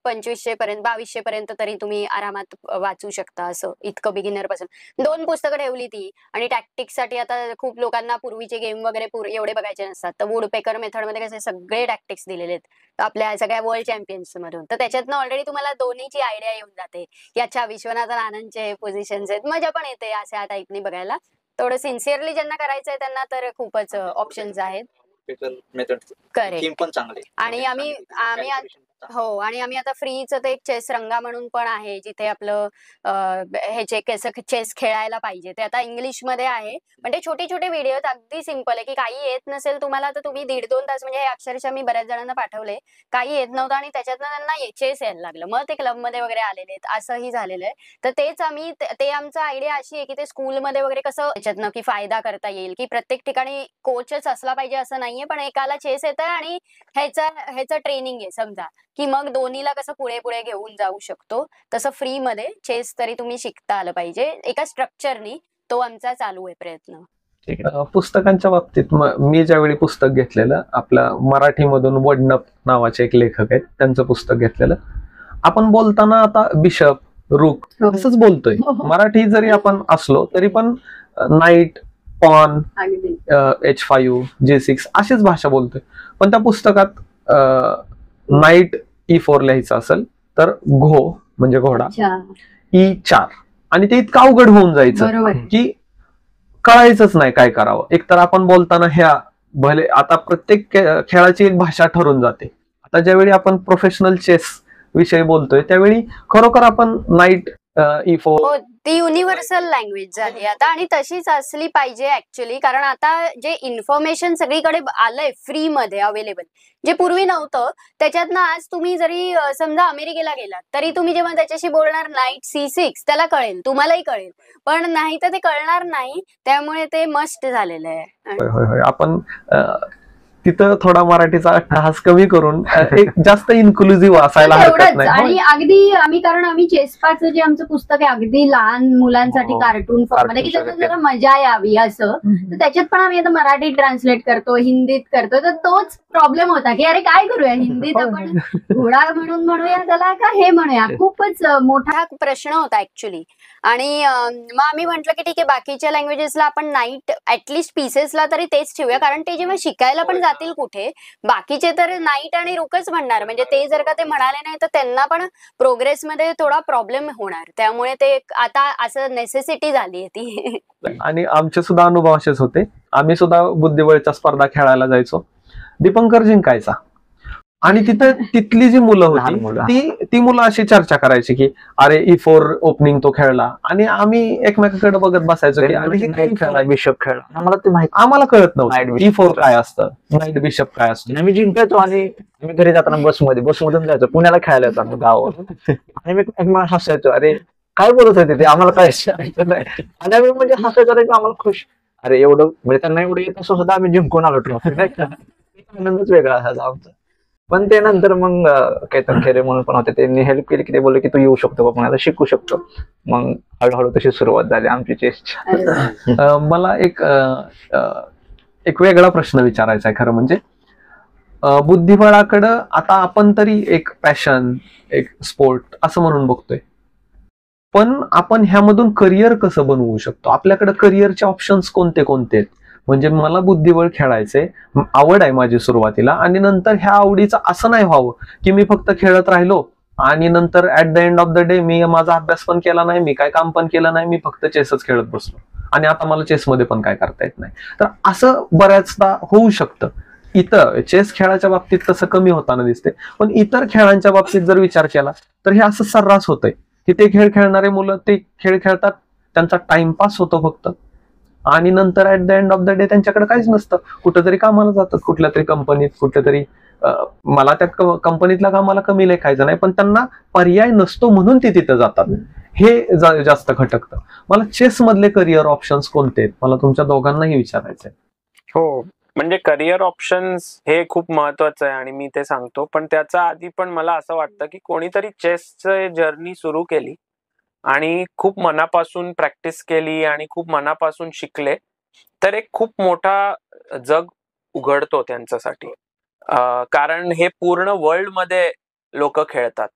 2500 पर्यंत 2200 पर्यंत तरी तुम्ही आरामात वाचू शकता. असं इतकं बिगिनर पासून 2 पुस्तकं ठेवली ती. आणि टॅक्टिक्स साठी आता खूप लोकांना पूर्वीचे गेम वगैरे एवढे बघायचे नसतात, तर वुडपेकर मेथड मध्ये कसे सगळे टॅक्टिक्स दिलेले आहेत आपल्या सगळ्या वर्ल्ड चॅम्पियन्स मधून. तर त्याच्यातनं ऑलरेडी तुम्हाला दोन्हीची आयडिया येऊन जाते की अच्छा विश्वनाथन आनंदचे हे पोझिशन्स आहेत, मजा पण येते अशा टाईपनी बघायला. थोडं सिन्सिअरली ज्यांना करायचंय त्यांना तर खूपच ऑप्शन्स आहेत. करेक्ट. आणि आम्ही आम्ही आता फ्रीचं ते एक चेस रंगा म्हणून पण आहे, जिथे आपलं ह्याचे चेस खेळायला पाहिजे ते आता इंग्लिश मध्ये आहे. पण ते छोटे छोटे व्हिडिओ आहेत, अगदी सिंपल आहे, की काही येत नसेल तुम्हाला तर तुम्ही 1.5-2 तास, म्हणजे हे अक्षरशः मी बऱ्याच जणांना पाठवले, काही येत नव्हतं आणि त्याच्यातनं त्यांना चेस यायला लागलं, मग ते क्लबमध्ये वगैरे आलेले आहेत, असंही झालेलं आहे. तर तेच आम्ही ते आमचं आयडिया अशी आहे की ते स्कूलमध्ये वगैरे कसं त्याच्यातनं की फायदा करता येईल, की प्रत्येक ठिकाणी कोचच असला पाहिजे असं नाहीये, पण एकाला चेस येतंय आणि ह्याचं ट्रेनिंग आहे समजा, की मग दोन्हीला कसं पुढे पुढे घेऊन जाऊ शकतो, तसं फ्री मध्ये चेस तरी तुम्ही शिकता आलं पाहिजे एका स्ट्रक्चरनी. तो आमचा चालू आहे प्रयत्न. पुस्तकांच्या बाबतीत मी ज्यावेळी पुस्तक घेतलेलं, आपलं मराठीमधून वडनप नावाचे एक लेखक आहेत, त्यांचं पुस्तक घेतलेलं. आपण बोलताना आता बिशप, रूक असंच बोलतोय. मराठी जरी आपण असलो तरी पण नाईट, पॉन, H5, J6 अशीच भाषा बोलतोय. पण त्या पुस्तकात नाईट E4 लिहायचं असेल तर घो म्हणजे घोडा, E4, आणि ते इतकं अवघड होऊन जायचं की कळायचंच नाही काय करावं. एकतर आपण बोलताना ह्या भले आता प्रत्येक खेळाची एक भाषा ठरून जाते. आता ज्यावेळी आपण प्रोफेशनल चेस विषयी बोलतोय त्यावेळी खरोखर आपण नाईट E4 हो, ती युनिव्हर्सल लँग्वेज झाली आता, आणि तशीच असली पाहिजे ऍक्च्युली. कारण आता जे इन्फॉर्मेशन सगळीकडे आलंय फ्री मध्ये अवेलेबल, जे पूर्वी नव्हतं, त्याच्यातनं आज तुम्ही जरी समजा अमेरिकेला गेलात तरी तुम्ही जेव्हा त्याच्याशी बोलणार नाईट C6 त्याला कळेल, तुम्हालाही कळेल, पण नाही तर ते कळणार नाही. त्यामुळे ते मस्ट झालेलं आहे. होय होय होय. आपण तिथं थोडा मराठीचा अट्टहास कमी करून एक जास्त इन्क्लुझिव्ह असायला हरकत तेवढंच. नाही. आणि अगदी कारण आम्ही चेसपाचं जे आमचं पुस्तक आहे अगदी लहान मुलांसाठी हो. कार्टून फॉर्म मध्ये, की Cartoon त्याच्यात जरा मजा यावी असं, तर त्याच्यात पण आम्ही आता मराठी ट्रान्सलेट करतो, हिंदीत करतो. तर तोच प्रॉब्लेम होता की अरे काय करूया, हिंदीत आपण घोडा म्हणून म्हणूया त्याला का हे म्हणूया, खूपच मोठा हा प्रश्न होता ऍक्च्युली. आणि मग आम्ही म्हंटल की ठीक आहे, बाकीच्या लँग्वेजेसला आपण नाईट ऍटलिस्ट पीसेसला तरी तेच ठेवूया, कारण ते जेव्हा शिकायला पण जातील कुठे, बाकीचे तर नाईट आणि रुकच म्हणणार. म्हणजे ते जर का ते म्हणाले नाही तर त्यांना पण प्रोग्रेसमध्ये थोडा प्रॉब्लेम होणार. त्यामुळे ते आता असं नेसेसिटी झाली आहे ती. आणि आमचे सुद्धा अनुभव असेच होते. आम्ही सुद्धा बुद्धिबळच्या स्पर्धा खेळायला जायचो. दीपंकर जिंकायचा आणि तिथली जी मुलं लहान होती मुलं. ती मुलं अशी चर्चा करायची की अरे E4 ओपनिंग तो खेळला, आणि आम्ही एकमेकांकडे बघत बसायचो की अरे हे काय खेळला? बिशप खेळला, आम्हाला ते माहिती. आम्हाला कळत Knight नव्हतं bishop. E4 काय असतं, नाईट बिशप काय असतं. आणि आम्ही जिंकायचो आणि आम्ही घरी जाताना बसमधून जायचो, पुण्याला खेळायला जातो आम्ही गावावर. आणि मी एकमेकांना हसायचो, अरे काय बोलत होते ते आम्हाला काय सांगायचं नाही. आणि आम्ही म्हणजे हसायचो, अरे आम्हाला खुश, अरे एवढं म्हणजे त्यांना एवढं येत असं सुद्धा आम्ही जिंकून आलो ट्रॉफी, नाही का. आनंदच वेगळा असायचा आमचा. पण ते नंतर मग केतन खेरे म्हणून पण होते, त्यांनी हेल्प केली की ते बोलले की तू येऊ शकतो पुण्याला, शिकू शकतो. मग हळूहळू तशी सुरुवात झाली आमची चेसची. मला एक वेगळा प्रश्न विचारायचा आहे खरं म्हणजे. बुद्धिबळाकडं आता आपण तरी एक पॅशन, एक स्पोर्ट असं म्हणून बघतोय, पण आपण ह्यामधून करिअर कसं बनवू शकतो? आपल्याकडे करिअरचे ऑप्शन्स कोणते कोणते आहेत? म्हणजे मला बुद्धिबळ खेळायचे, आवड आहे माझी सुरुवातीला, आणि नंतर ह्या आवडीचं असं नाही व्हावं की मी फक्त खेळत राहिलो आणि नंतर at the end of the day मी माझा अभ्यास पण केला नाही, मी काय काम पण केलं नाही, मी फक्त चेसच खेळत बसलो आणि आता मला चेसमध्ये पण काय करता येत नाही. तर असं बऱ्याचदा होऊ शकतं. इतर चेस खेळाच्या बाबतीत तसं कमी होताना दिसते, पण इतर खेळांच्या बाबतीत जर विचार केला तर हे असं सर्रास होतंय की ते खेळ खेळणारे मुलं ते खेळ खेळतात, त्यांचा टाइमपास होतो फक्त, आणि नंतर at the end of the day त्यांच्याकडे काहीच नसतं. कुठेतरी कामाला जातात, कुठल्या तरी कंपनीत, कुठेतरी मला त्या कंपनीतल्या कामाला कमी लेखायचं नाही, पण त्यांना पर्याय नसतो म्हणून ते तिथे जातात. हे जास्त खटकतं. मला चेस मधले करिअर ऑप्शन्स कोणते आहेत, मला तुमच्या दोघांनाही विचारायचंय. हो, म्हणजे करिअर ऑप्शन्स हे खूप महत्वाचं आहे आणि मी ते सांगतो. पण त्याच्या आधी पण मला असं वाटतं की कोणीतरी चेसचं जर्नी सुरू केली आणि खूप मनापासून प्रॅक्टिस केली आणि खूप मनापासून शिकले, तर एक खूप मोठा जग उघडतो त्यांच्यासाठी. कारण हे पूर्ण वर्ल्ड मध्ये लोक खेळतात.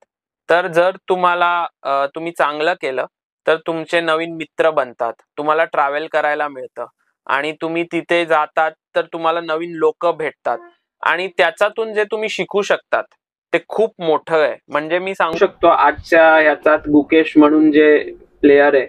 तर जर तुम्ही चांगलं केलं तर तुमचे नवीन मित्र बनतात, तुम्हाला ट्रॅव्हल करायला मिळतं आणि तुम्ही तिथे जातात तर तुम्हाला नवीन लोक भेटतात आणि त्याच्यातून जे तुम्ही शिकू शकतात ते खूप मोठं आहे. म्हणजे मी सांगू शकतो आजच्या ह्याच्यात गुकेश म्हणून जे प्लेयर आहे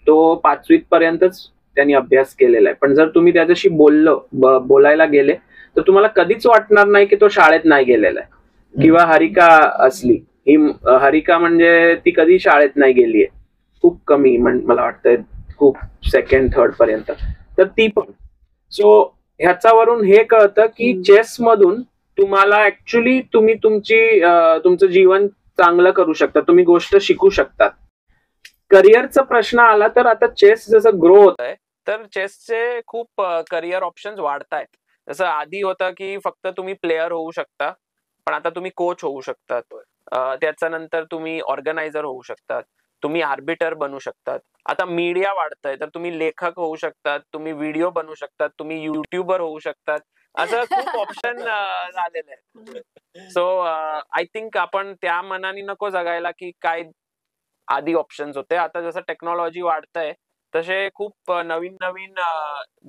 तो 5वी पर्यंतच त्यांनी अभ्यास केलेला आहे, पण जर तुम्ही त्याच्याशी बोलायला गेले तर तुम्हाला कधीच वाटणार नाही की तो शाळेत नाही गेलेला आहे. किंवा हरिका असली, ही हरिका म्हणजे ती कधी शाळेत नाही गेली आहे, खूप कमी, मला वाटतंय खूप 2nd 3rd पर्यंत, तर ती पण. सो ह्याच्यावरून हे कळतं की चेस मधून तुम्हाला ऍक्च्युली तुम्ही तुमचं जीवन चांगलं करू शकता, तुम्ही गोष्ट शिकू शकतात. करिअरचा प्रश्न आला तर आता चेस जसं ग्रो होत आहे तर चेसचे खूप करिअर ऑप्शन्स वाढत आहेत. जसं आधी होतं की फक्त तुम्ही प्लेयर होऊ शकता, पण आता तुम्ही कोच होऊ शकतात, त्याच्यानंतर तुम्ही ऑर्गनायझर होऊ शकतात, तुम्ही आर्बिटर बनू शकतात. आता मीडिया वाढतंय तर तुम्ही लेखक होऊ शकतात, तुम्ही व्हिडिओ बनवू शकतात, तुम्ही युट्यूबर होऊ शकतात, असं खूप ऑप्शन झालेलं आहे. सो आय थिंक आपण त्या मनाने नको जगायला की काय आधी ऑप्शन्स होते. आता जसं टेक्नॉलॉजी वाढतंय तसे खूप नवीन नवीन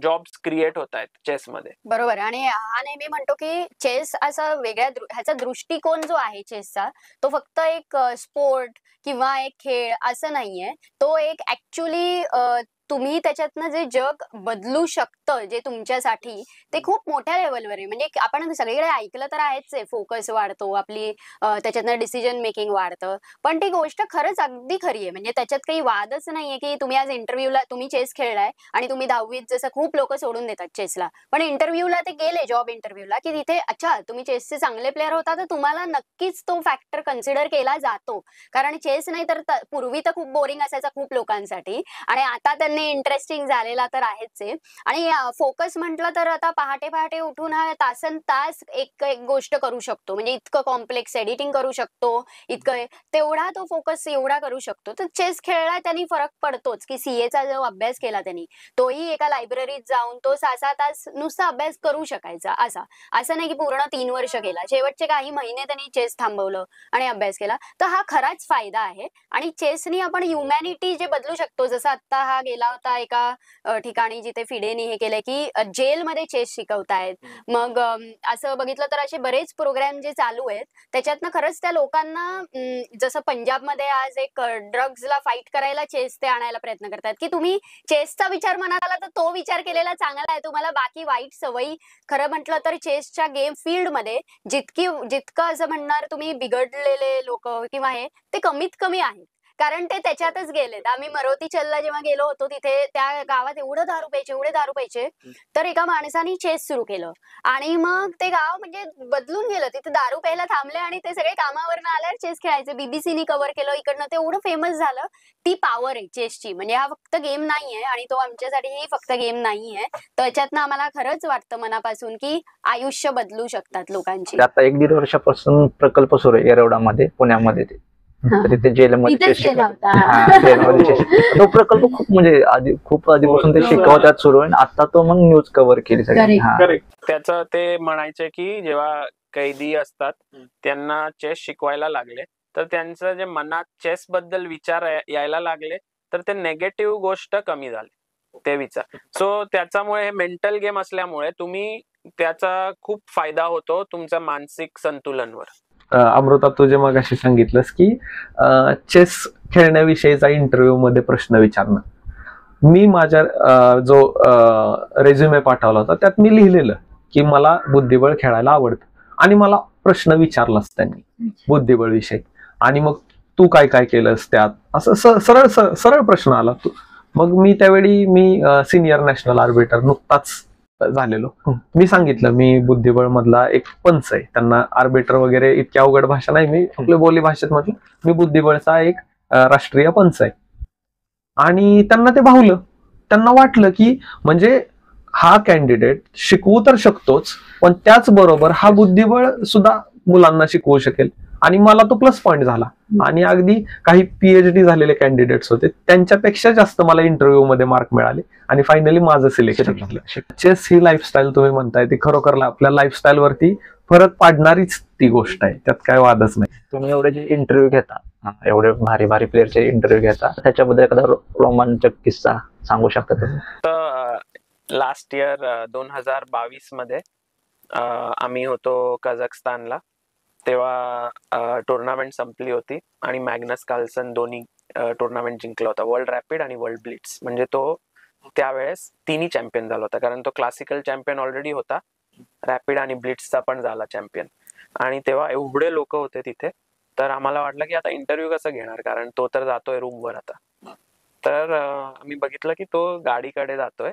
जॉब्स क्रिएट होत आहेत चेसमध्ये. बरोबर. आणि हा नेहमी म्हणतो की चेस असा वेगळ्या ह्याचा दृष्टिकोन जो आहे चेसचा, तो फक्त एक स्पोर्ट किंवा एक खेळ असं नाहीये. तो एक ऍक्च्युली तुम्ही त्याच्यातनं जे जग बदलू शकतं जे तुमच्यासाठी, ते खूप मोठ्या लेवलवर आहे. म्हणजे आपण सगळीकडे ऐकलं तर आहेच आहे, फोकस वाढतो, आपली त्याच्यातनं डिसिजन मेकिंग वाढतं. पण ती गोष्ट खरंच अगदी खरी आहे. म्हणजे त्याच्यात काही वादच नाहीये की तुम्ही आज इंटरव्ह्यूला तुम्ही चेस खेळलाय आणि तुम्ही 10वीत जसं खूप लोक सोडून देतात चेसला, पण इंटरव्ह्यूला ते गेले, जॉब इंटरव्ह्यूला, की तिथे अच्छा तुम्ही चेसचे चांगले प्लेअर होता, तर तुम्हाला नक्कीच तो फॅक्टर कन्सिडर केला जातो. कारण चेस नाही तर पूर्वी तर खूप बोरिंग असायचा खूप लोकांसाठी, आणि आता त्यांनी पद्धतीने इंटरेस्टिंग झालेला तर आहेच आहे. आणि फोकस म्हटलं तर आता पहाटे पहाटे उठून हा तासन तास एक एक गोष्ट करू शकतो. म्हणजे इतकं कॉम्प्लेक्स एडिटिंग करू शकतो, इतकं तेवढा तो फोकस एवढा करू शकतो. तर चेस खेळला त्यांनी फरक पडतोच, की सीएचा जो अभ्यास केला त्यांनी, तोही एका लायब्ररीत जाऊन तो 6-6 तास नुसता अभ्यास करू शकायचा असा. असं नाही की पूर्ण 3 वर्ष केला. शेवटचे काही महिने त्यांनी चेस थांबवलं आणि अभ्यास केला. तर हा खराच फायदा आहे. आणि चेसनी आपण ह्युमॅनिटी जे बदलू शकतो, जसं आता हा गेला होता एका ठिकाणी जिथे फिडेनी हे केलंय, की जेलमध्ये चेस शिकवतायत. मग असं बघितलं तर असे बरेच प्रोग्राम जे चालू आहेत, त्याच्यातनं खरंच त्या लोकांना जसं पंजाबमध्ये आज एक ड्रग्जला फाईट करायला चेस ते आणायला प्रयत्न करतात, की तुम्ही चेसचा विचार मनात आला तर तो विचार केलेला चांगला आहे. तुम्हाला बाकी वाईट सवयी खरं म्हटलं तर चेसच्या गेम फील्डमध्ये जितकं असं म्हणणार तुम्ही बिघडलेले लोक किंवा हे ते कमीत कमी आहेत. कारण ते त्याच्यातच गेलेत. आम्ही मरोती चलला जेव्हा गेलो होतो तिथे त्या गावात एवढे दारू प्यायचे, तर एका माणसाने चेस सुरू केलं आणि मग ते गाव म्हणजे बदलून गेलं. तिथे दारू प्यायला थांबले आणि ते सगळे कामावरनं आल्यावर चेस खेळायचे. बीबीसीनी कव्हर केलं इकडनं, ते एवढं फेमस झालं. ती पॉवर आहे चेसची. म्हणजे हा फक्त गेम नाहीये आणि तो आमच्यासाठी फक्त गेम नाहीये. त्याच्यातनं आम्हाला खरंच वाटतं मनापासून की आयुष्य बदलू शकतात लोकांची. आता 1-1.5 वर्षापासून प्रकल्प सुरू आहे येरवडामध्ये, पुण्यामध्ये. तर तिथे जेलमध्ये तिथेच चेस गेला होता. हा, जेलमध्ये चेस. तो प्रकल्प खूप म्हणजे खूप आधीपासून ते शिकवतात सुरू आहे. आता तो मग न्यूज कव्हर केली सगळी. Correct. हा. त्याचं ते म्हणायचे की जेव्हा कैदी असतात त्यांना चेस शिकवायला लागले, तर त्यांचं जे मनात चेस बद्दल विचार यायला लागले, तर ते नेगेटिव्ह गोष्ट कमी झाली ते विचार. सो त्याच्यामुळे हे मेंटल गेम असल्यामुळे तुम्ही त्याचा खूप फायदा होतो तुमच्या मानसिक संतुलनवर. अमृता, तू जे मगाशी सांगितलंस की चेस खेळण्याविषयीचा इंटरव्ह्यू मध्ये प्रश्न विचारणं, मी माझ्या जो रेझ्युमे पाठवला होता त्यात मी लिहिलेलं की मला बुद्धिबळ खेळायला आवडतं आणि मला प्रश्न विचारलाच त्यांनी बुद्धिबळ विषयी, आणि मग तू काय काय केलंस त्यात, असं सरळ प्रश्न आला. मग मी त्यावेळी सिनियर नॅशनल आर्बिटर नुकताच झालेलो. मी सांगितलं मी बुद्धिबळ मधला एक पंच आहे. त्यांना आर्बिटर वगैरे इतकी अवघड भाषा नाही, मी आपल्या बोली भाषेत म्हटलं मी बुद्धिबळचा एक राष्ट्रीय पंच आहे. आणि त्यांना ते भावलं. त्यांना वाटलं की म्हणजे हा कॅन्डिडेट शिकवू तर शकतोच, पण त्याचबरोबर हा बुद्धिबळ सुद्धा मुलांना शिकवू शकेल. आणि मला तो प्लस पॉइंट झाला. आणि अगदी काही पीएचडी झालेले कॅन्डिडेट्स होते, त्यांच्यापेक्षा जास्त मला इंटरव्ह्यू मध्ये मार्क मिळाले आणि फायनली माझं सिलेक्शन झालं. चेस ही लाईफस्टाईल तुम्ही म्हणताय ती खरोखर आपल्या लाईफस्टाईल वरती फरक पाडणारीच ती गोष्ट आहे, त्यात काय वादच नाही. तुम्ही एवढे जे इंटरव्ह्यू घेता, एवढे भारी भारी प्लेअरचे इंटरव्ह्यू घेता, त्याच्याबद्दल एखादा रोमांचक किस्सा सांगू शकता तुम्ही? तर लास्ट इयर 2022 मध्ये आम्ही होतो कझाकस्तानला. तेव्हा टुर्नामेंट संपली होती आणि मॅग्नस कार्लसन दोन्ही टुर्नामेंट जिंकला होता, वर्ल्ड रॅपिड आणि वर्ल्ड ब्लिट्स. म्हणजे तो त्यावेळेस तिन्ही चॅम्पियन झाला होता, कारण तो क्लासिकल चॅम्पियन ऑलरेडी होता, रॅपिड आणि ब्लिट्सचा पण झाला चॅम्पियन. आणि तेव्हा एवढे लोक होते तिथे, तर आम्हाला वाटलं की आता इंटरव्ह्यू कसं घेणार, कारण तो तर जातोय रूमवर आता. तर आम्ही बघितलं की तो गाडीकडे जातोय,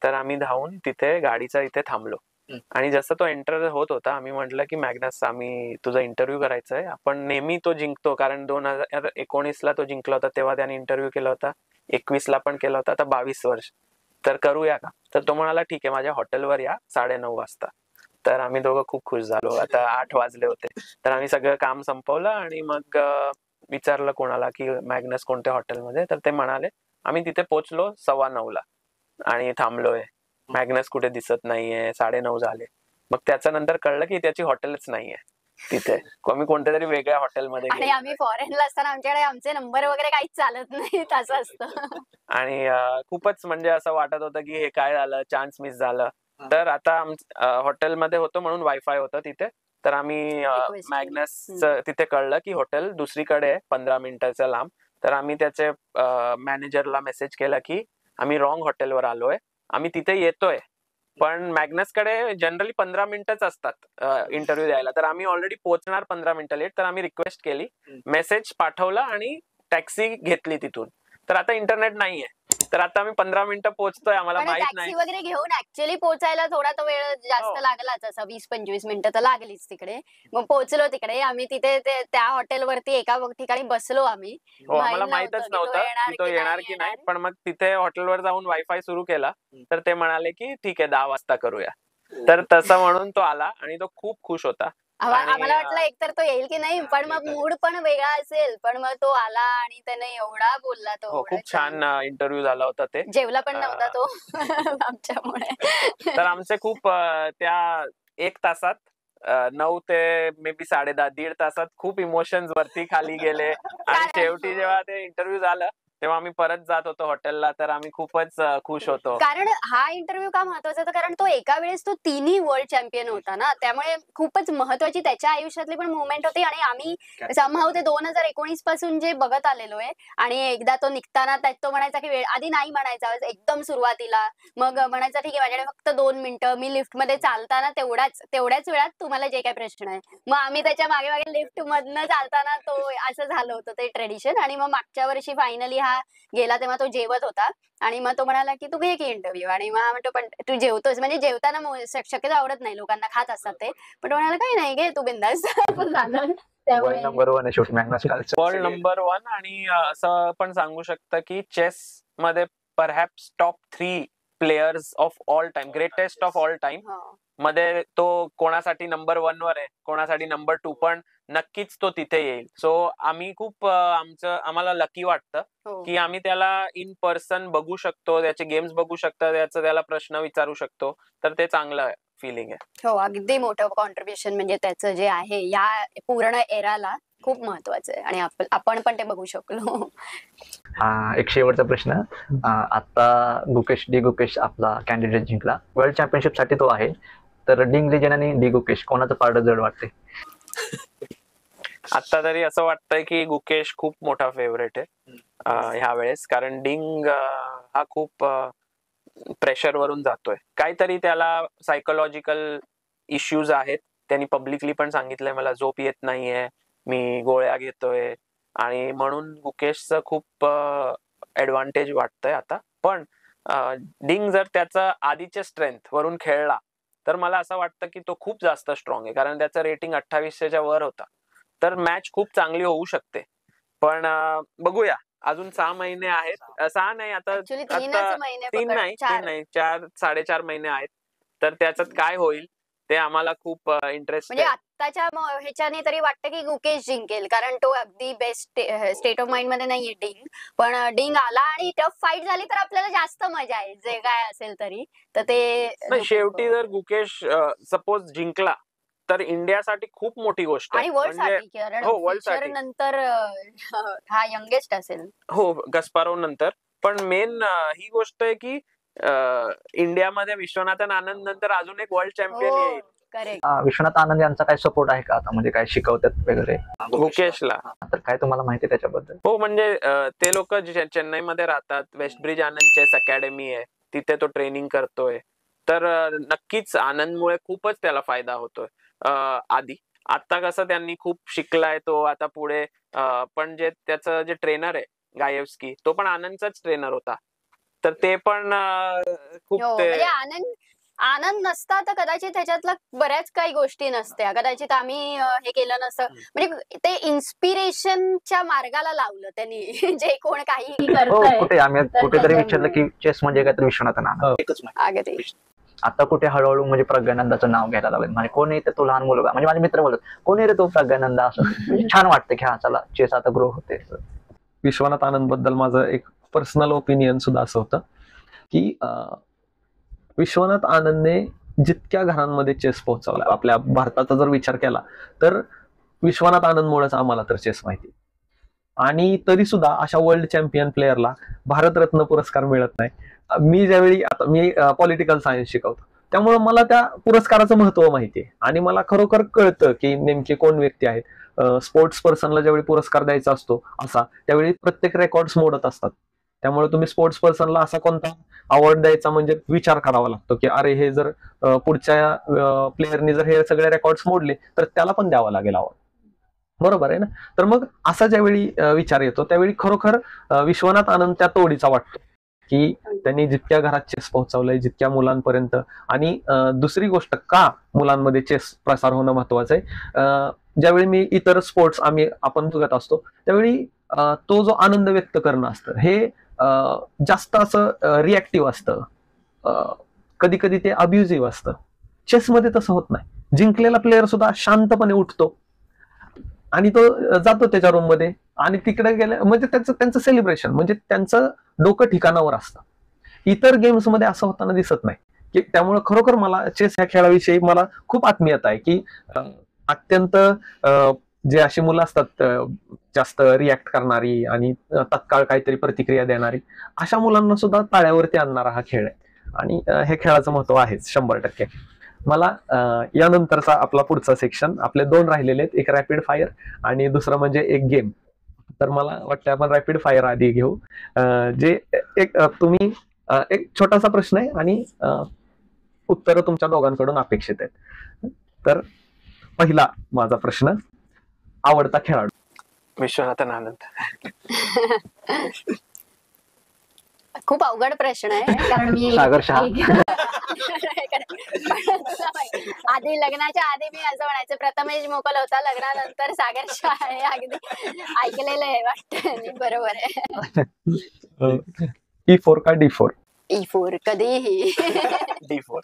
तर आम्ही धावून तिथे गाडीचा इथे थांबलो. आणि जसं तो एंटर होत होता, आम्ही म्हटलं की मॅग्नस, आम्ही तुझा इंटरव्ह्यू करायचा आहे. आपण नेहमी तो जिंकतो, कारण 2019ला तो जिंकला होता, तेव्हा त्याने इंटरव्ह्यू केला होता, 21ला पण केला होता, आता 22 वर्ष, तर करूया का? तर तो म्हणाला ठीक आहे, माझ्या हॉटेलवर या 9:30 वाजता. तर आम्ही दोघं खूप खुश झालो. आता 8 वाजले होते, तर आम्ही सगळं काम संपवलं आणि मग विचारलं कोणाला की मॅग्नस कोणत्या हॉटेलमध्ये, तर ते म्हणाले. आम्ही तिथे पोहोचलो 9:15ला आणि थांबलोय. मॅग्नस कुठे दिसत नाहीये, 9:30 झाले. मग त्याच्यानंतर कळलं की त्याची हॉटेलच नाहीये तिथे, आम्ही कोणत्या तरी वेगळ्या हॉटेलमध्ये आणि आम्ही फॉरेनला असताना आमच्याकडे आमचे नंबर वगैरे काहीच चालत नाही, असं असतं. आणि खूपच म्हणजे असं वाटत होतं की हे काय झालं, चान्स मिस झालं. तर आता हॉटेलमध्ये होतो म्हणून वायफाय होतं तिथे, तर आम्ही मॅग्नस तिथे कळलं की हॉटेल दुसरीकडे आहे 15 मिनिटाच्या लांब. तर आम्ही त्याचे मॅनेजरला मेसेज केला की आम्ही रॉंग हॉटेलवर आलोय, आम्ही तिथे येतोय, पण मॅग्नसकडे जनरली 15 मिनिटच असतात इंटरव्ह्यू द्यायला, तर आम्ही ऑलरेडी पोहोचणार 15 मिनिटं लेट. तर आम्ही रिक्वेस्ट केली, मेसेज पाठवला आणि टॅक्सी घेतली तिथून. तर आता इंटरनेट नाहीये, तर आता आम्ही 15 मिनिटं पोहोचतोय, आम्हाला माहित टॅक्सी नाही. वगैरे घेऊन ऍक्च्युअली पोहोचायला थोडा तो वेळ जास्त हो. लागलाच, असा 20-25 मिनिटं तर लागलीच तिकडे. मग पोहोचलो तिकडे आम्ही, तिथे त्या हॉटेलवरती एका ठिकाणी बसलो आम्ही. हो, आम्हाला माहित माहितच नव्हतं नव्हतं की तो येणार की नाही. पण मग तिथे हॉटेलवर जाऊन वायफाय सुरू केला, तर ते म्हणाले की ठीक आहे 10 वाजता करूया. तर तसं म्हणून तो आला आणि तो खूप खुश होता. आणि, आम्हाला वाटलं एकतर तो येईल की नाही, पण मग मूड पण वेगळा असेल, पण मग तो आला आणि त्याने एवढा बोलला तो. हो, खूप छान इंटरव्ह्यू झाला होता ते. जेवला पण नव्हता तो आमच्यामुळे. तर आमचे खूप त्या 1 तासात 9 ते मे बी 10:30 दीड तासात खूप इमोशन्स वरती खाली गेले. आणि शेवटी जेव्हा ते इंटरव्ह्यू झालं तेव्हा आम्ही परत जात होतो हॉटेलला, तर आम्ही खूपच खुश होतो. कारण हा इंटरव्ह्यू का महत्वाचा होता, कारण तो एका वेळेस तो तिन्ही वर्ल्ड चॅम्पियन होता ना, त्यामुळे खूपच महत्वाची त्याच्या आयुष्यातली पण मुवमेंट होती. आणि आम्ही समहाऊ ते 2019 पासून जे बघत आलेलो आहे, आणि एकदा तो निघताना तो म्हणायचा की वेळ आधी नाही म्हणायचा, एकदम सुरुवातीला मग म्हणायचा ठीक आहे माझ्याकडे फक्त 2 मिनिटं, मी लिफ्ट मध्ये चालताना तेवढ्याच वेळात तुम्हाला जे काही प्रश्न आहे. मग आम्ही त्याच्या मागे मागे लिफ्ट मधनं चालताना तो असं झालं होतं ते ट्रेडिशन. आणि मग मागच्या वर्षी फायनली हा गेला तेव्हा तो जेवत होता, आणि मग तो म्हणाला की तू घे की इंटरव्ह्यू. आणि मग म्हणतो पण तू जेवतोस, म्हणजे जेवताना शक्यतो आवडत नाही लोकांना, खात असतात ते, पण तो म्हणाला काही नाही घे तू बिंदास. झालं त्यामुळे नंबर 1 आहे शेवटी मॅग्नस कार्लसन. World number 1. आणि असं पण सांगू शकतं की चेस मध्ये perhaps top 3 players of all time, greatest of all time मध्ये तो कोणासाठी नंबर 1 वर आहे, कोणासाठी नंबर 2, पण नक्कीच तो तिथे येईल. सो आम्ही खूप आम्हाला लकी वाटतं की आम्ही त्याला इन पर्सन बघू शकतो, त्याचे गेम्स बघू शकतो, त्याला प्रश्न विचारू शकतो. तर ते चांगलं फिलिंग आहे. हो, अगदी मोठं कॉन्ट्रीब्युशन म्हणजे त्याचं जे आहे या पूर्ण एराला खूप महत्वाचं आहे, आणि आपण पण ते बघू शकलो. एक शेवटचा प्रश्न. आता गुकेश आपला कॅन्डिडेट जिंकला, वर्ल्ड चॅम्पियनशिप साठी तो आहे, तर डिंग लिजन आणि डी गुकेश कोणाचं पारडं जड वाटते? आता तरी असं वाटतंय की गुकेश खूप मोठा फेवरेट आहे ह्या वेळेस, कारण डिंग हा खूप प्रेशर वरून जातोय. काहीतरी त्याला सायकोलॉजिकल इश्यूज आहेत. त्यांनी पब्लिकली पण सांगितलंय मला झोप येत नाहीये, मी गोळ्या घेतोय, आणि म्हणून गुकेशचं खूप ऍडव्हान्टेज वाटतंय आता. पण डिंग जर त्याचा आधीच्या स्ट्रेंथ वरून खेळला तर मला असं वाटतं की तो खूप जास्त स्ट्रॉंग आहे, कारण त्याचं रेटिंग 2800च्या वर होता. तर मॅच खूप चांगली होऊ शकते. पण बघूया, अजून 6 महिने आहेत. 6 नाही, आता 3 नाही 4-4.5 महिने आहेत. तर त्याच्यात काय होईल ते आम्हाला खूप इंटरेस्ट म्हणजे आत्ताच्या ह्याच्याने तरी वाटतं की गुकेश जिंकेल, कारण तो अगदी बेस्ट स्टेट ऑफ माइंड मध्ये नाहीये डिंग. पण डिंग आला आणि टफ फाईट झाली तर आपल्याला जास्त मजा आहे, जे काय असेल तरी. तर ते शेवटी जर गुकेश सपोज जिंकला तर इंडियासाठी खूप मोठी गोष्ट आहे. आणि वर्ल्डसाठी, कारण नंतर हा यंगेस्ट असेल. हो, गस्पारोव नंतर. पण मेन ही गोष्ट आहे की इंडियामध्ये विश्वनाथन आनंद नंतर अजून एक वर्ल्ड चॅम्पियन येईल. विश्वनाथ आनंद यांचा काय सपोर्ट आहे का आता, म्हणजे काय शिकवतात वगैरे गुकेशला? तर काय तुम्हाला माहिती आहे त्याच्याबद्दल? हो, म्हणजे ते लोक चेन्नईमध्ये राहतात, वेस्ट ब्रिज आनंद चेस अकॅडमी आहे, तिथे तो ट्रेनिंग करतोय. तर नक्कीच आनंदमुळे खूपच त्याला फायदा होतोय. आधी आता कसं त्यांनी खूप शिकलाय तो, आता पुढे पण जे त्याचं जे ट्रेनर आहे गायेव्स्की, तो पण आनंदचाच ट्रेनर होता. तर ते पण खूप म्हणजे आनंद नसता तर कदाचित त्याच्यातला बऱ्याच काही गोष्टी नसत्या, कदाचित आम्ही हे केलं नसतं. म्हणजे ते इन्स्पिरेशनच्या मार्गाला लावलं त्यांनी, जे कोण काही कुठे आम्ही कुठेतरी विचारलं की चेस म्हणजे काय, तर विश्वनाथन आनंद. आता कुठे हळूहळू म्हणजे प्रज्ञानंदाचं नाव घ्यायला लागलं. म्हणजे कोण येते तो लहान मुलगा, म्हणजे माझे मित्र बोलत कोण रे तो प्रज्ञानंदा, असं छान वाटतं की हा चला चेस आता ग्रो होते. विश्वनाथ आनंद बद्दल माझं एक पर्सनल ओपिनियन सुद्धा असं होतं की विश्वनाथ आनंदने जितक्या घरांमध्ये चेस पोहोचवला, आपल्या भारताचा जर विचार केला तर विश्वनाथ आनंदमुळेच आम्हाला तर चेस माहिती. आणि तरी सुद्धा अशा वर्ल्ड चॅम्पियन प्लेअरला भारतरत्न पुरस्कार मिळत नाही. मी पॉलिटिकल सायन्स शिकवतो, त्यामुळे मला त्या पुरस्काराचं महत्व माहिती आहे, आणि मला खरोखर कळतं की नेमके कोण व्यक्ती आहेत. स्पोर्ट्स पर्सनला ज्यावेळी पुरस्कार द्यायचा असतो असा, त्यावेळी प्रत्येक रेकॉर्ड्स मोडत असतात. त्यामुळे तुम्ही स्पोर्ट्स पर्सनला असा कोणता अवॉर्ड द्यायचा म्हणजे विचार करावा लागतो की अरे हे जर पुढच्या प्लेअरनी जर हे सगळे रेकॉर्ड्स मोडले तर त्याला पण द्यावा लागेल अवॉर्ड. बरोबर आहे ना? तर मग असा ज्यावेळी विचार येतो त्यावेळी खरोखर विश्वनाथ आनंद त्या तोडीचा वाटतो. की त्यांनी जितक्या घरात चेस पोहोचवलंय, जितक्या मुलांपर्यंत. आणि दुसरी गोष्ट का मुलांमध्ये चेस प्रसार होणं महत्वाचं आहे, ज्यावेळी मी इतर स्पोर्ट्स आपण बघत असतो त्यावेळी तो जो आनंद व्यक्त करणं असतं हे जास्त असं रिॲक्टिव्ह असतं, कधी कधी ते अब्युझिव्ह असतं. चेसमध्ये तसं होत नाही. जिंकलेला प्लेअर सुद्धा शांतपणे उठतो आणि तो जातो त्याच्या रूम मध्ये आणि तिकडे गेल्या म्हणजे त्यांचं सेलिब्रेशन, म्हणजे त्यांचं डोकं ठिकाणावर असतं. इतर गेम्स मध्ये असं होताना दिसत नाही. की त्यामुळे खरोखर मला चेस ह्या खेळाविषयी मला खूप आत्मीयता आहे की अत्यंत जे अशी मुलं असतात जास्त रिॲक्ट करणारी आणि तत्काळ काहीतरी प्रतिक्रिया देणारी, अशा मुलांना सुद्धा ताळ्यावरती आणणारा हा खेळ आहे. आणि हे खेळाचं महत्व आहेच 100%. मला यानंतरचा आपला पुढचा सेक्शन, आपले 2 राहिलेले आहेत, एक रॅपिड फायर आणि दुसरं म्हणजे एक गेम. तर मला वाटतं आपण रॅपिड फायर आधी घेऊ. जे तुम्ही एक छोटासा प्रश्न आहे आणि उत्तरं तुमच्या दोघांकडून अपेक्षित आहेत. तर पहिला माझा प्रश्न, आवडता खेळाडू? विश्वनाथन आनंद. खूप अवघड प्रश्न आहे कारण मी सागर शहा. आधी लग्नाच्या आधी मी असं म्हणायचं प्रथमेश मोकल होता, लग्नानंतर सागर शाह आहे. अगदी ऐकलेलं आहे वाटतं. बरोबर आहे. E4 का D4? E4 कधीही. D4.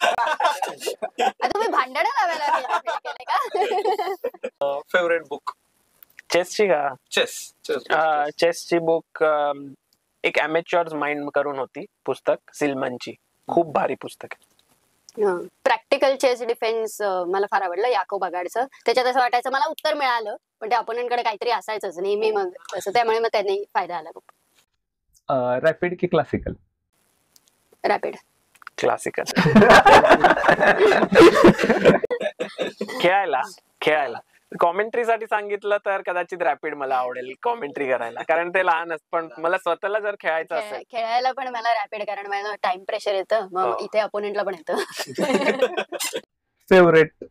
तुम्ही भांडण लावायला केले का? Favourite book? चेसची का? चेस. चेसची बुक एक अमेच्युअर्स माइंड करून होती पुस्तक, सिलमनची. खूप भारी पुस्तक आहे. प्रॅक्टिकल चेस डिफेन्स मला फार आवडलं, याकोब अगाडचं. त्याच्यात असं वाटायचं मला उत्तर मिळालं पण ते अपोनंटकडे काहीतरी असायचंच नेहमी, मग असं त्यामुळे मग त्यांनी फायदा आला खूप. रॅपिड की क्लासिकल? रॅपिड. क्लासिकल. खेळायला कॉमेंट्रीसाठी सांगितलं तर कदाचित रॅपिड मला आवडेल कॉमेंट्री करायला, कारण ते लहान असत. पण मला स्वतःला जर खेळायचं असेल खेळायला पण मला रॅपिड, कारण मला टाइम प्रेशर येतं, मग इथे अपोनेंटला पण येतं. फेवरेट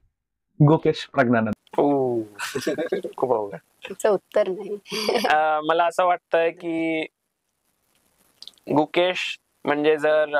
गुकेश प्रज्ञानंद? खूप अवघड. त्याचं उत्तर नाही. मला असं वाटतंय की गुकेश म्हणजे जर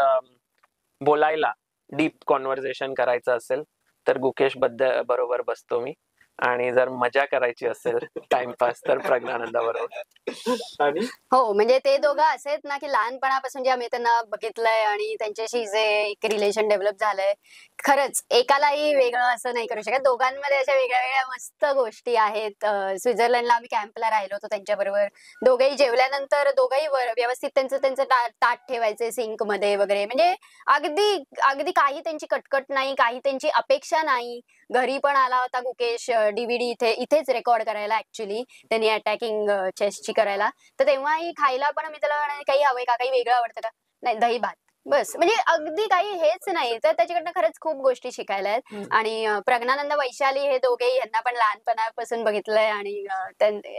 बोलायला डीप कॉन्व्हर्सेशन करायचं असेल तर गुकेश बरोबर बसतो मी, आणि जर मजा करायची असेल टाइमपास तर प्रज्ञानंदा बरोबर. आणि हो, म्हणजे ते दोघं असेच ना की लहानपणापासून जे आम्ही त्यांना बघितलंय आणि त्यांच्याशी जे एक रिलेशन डेव्हलप झालंय, खरंच एकालाही वेगळं असं नाही करू शकत. दोघांमध्ये अशा वेगळ्या वेगळ्या मस्त गोष्टी आहेत. स्वित्झर्लंडला आम्ही कॅम्पला राहिलो होतो त्यांच्याबरोबर. दोघेही जेवल्यानंतर दोघंही व्यवस्थित त्यांचं ताट ठेवायचे सिंक मध्ये वगैरे. म्हणजे अगदी अगदी काही त्यांची कटकट नाही, काही त्यांची अपेक्षा नाही. घरी पण आला होता गुकेश DVD इथेच रेकॉर्ड करायला, ऍक्च्युली त्यांनी अटॅकिंग चेसची करायला. तर तेव्हाही खायला पण मी त्याला म्हणाले काही हवंय का, काही वेगळं आवडतं का? नाही, दही भात बस. म्हणजे अगदी काही हेच नाही. तर त्याच्याकडनं खरंच खूप गोष्टी शिकायला आहेत. आणि प्रज्ञानंद, वैशाली हे दोघेही, यांना पण लहानपणापासून बघितलंय आणि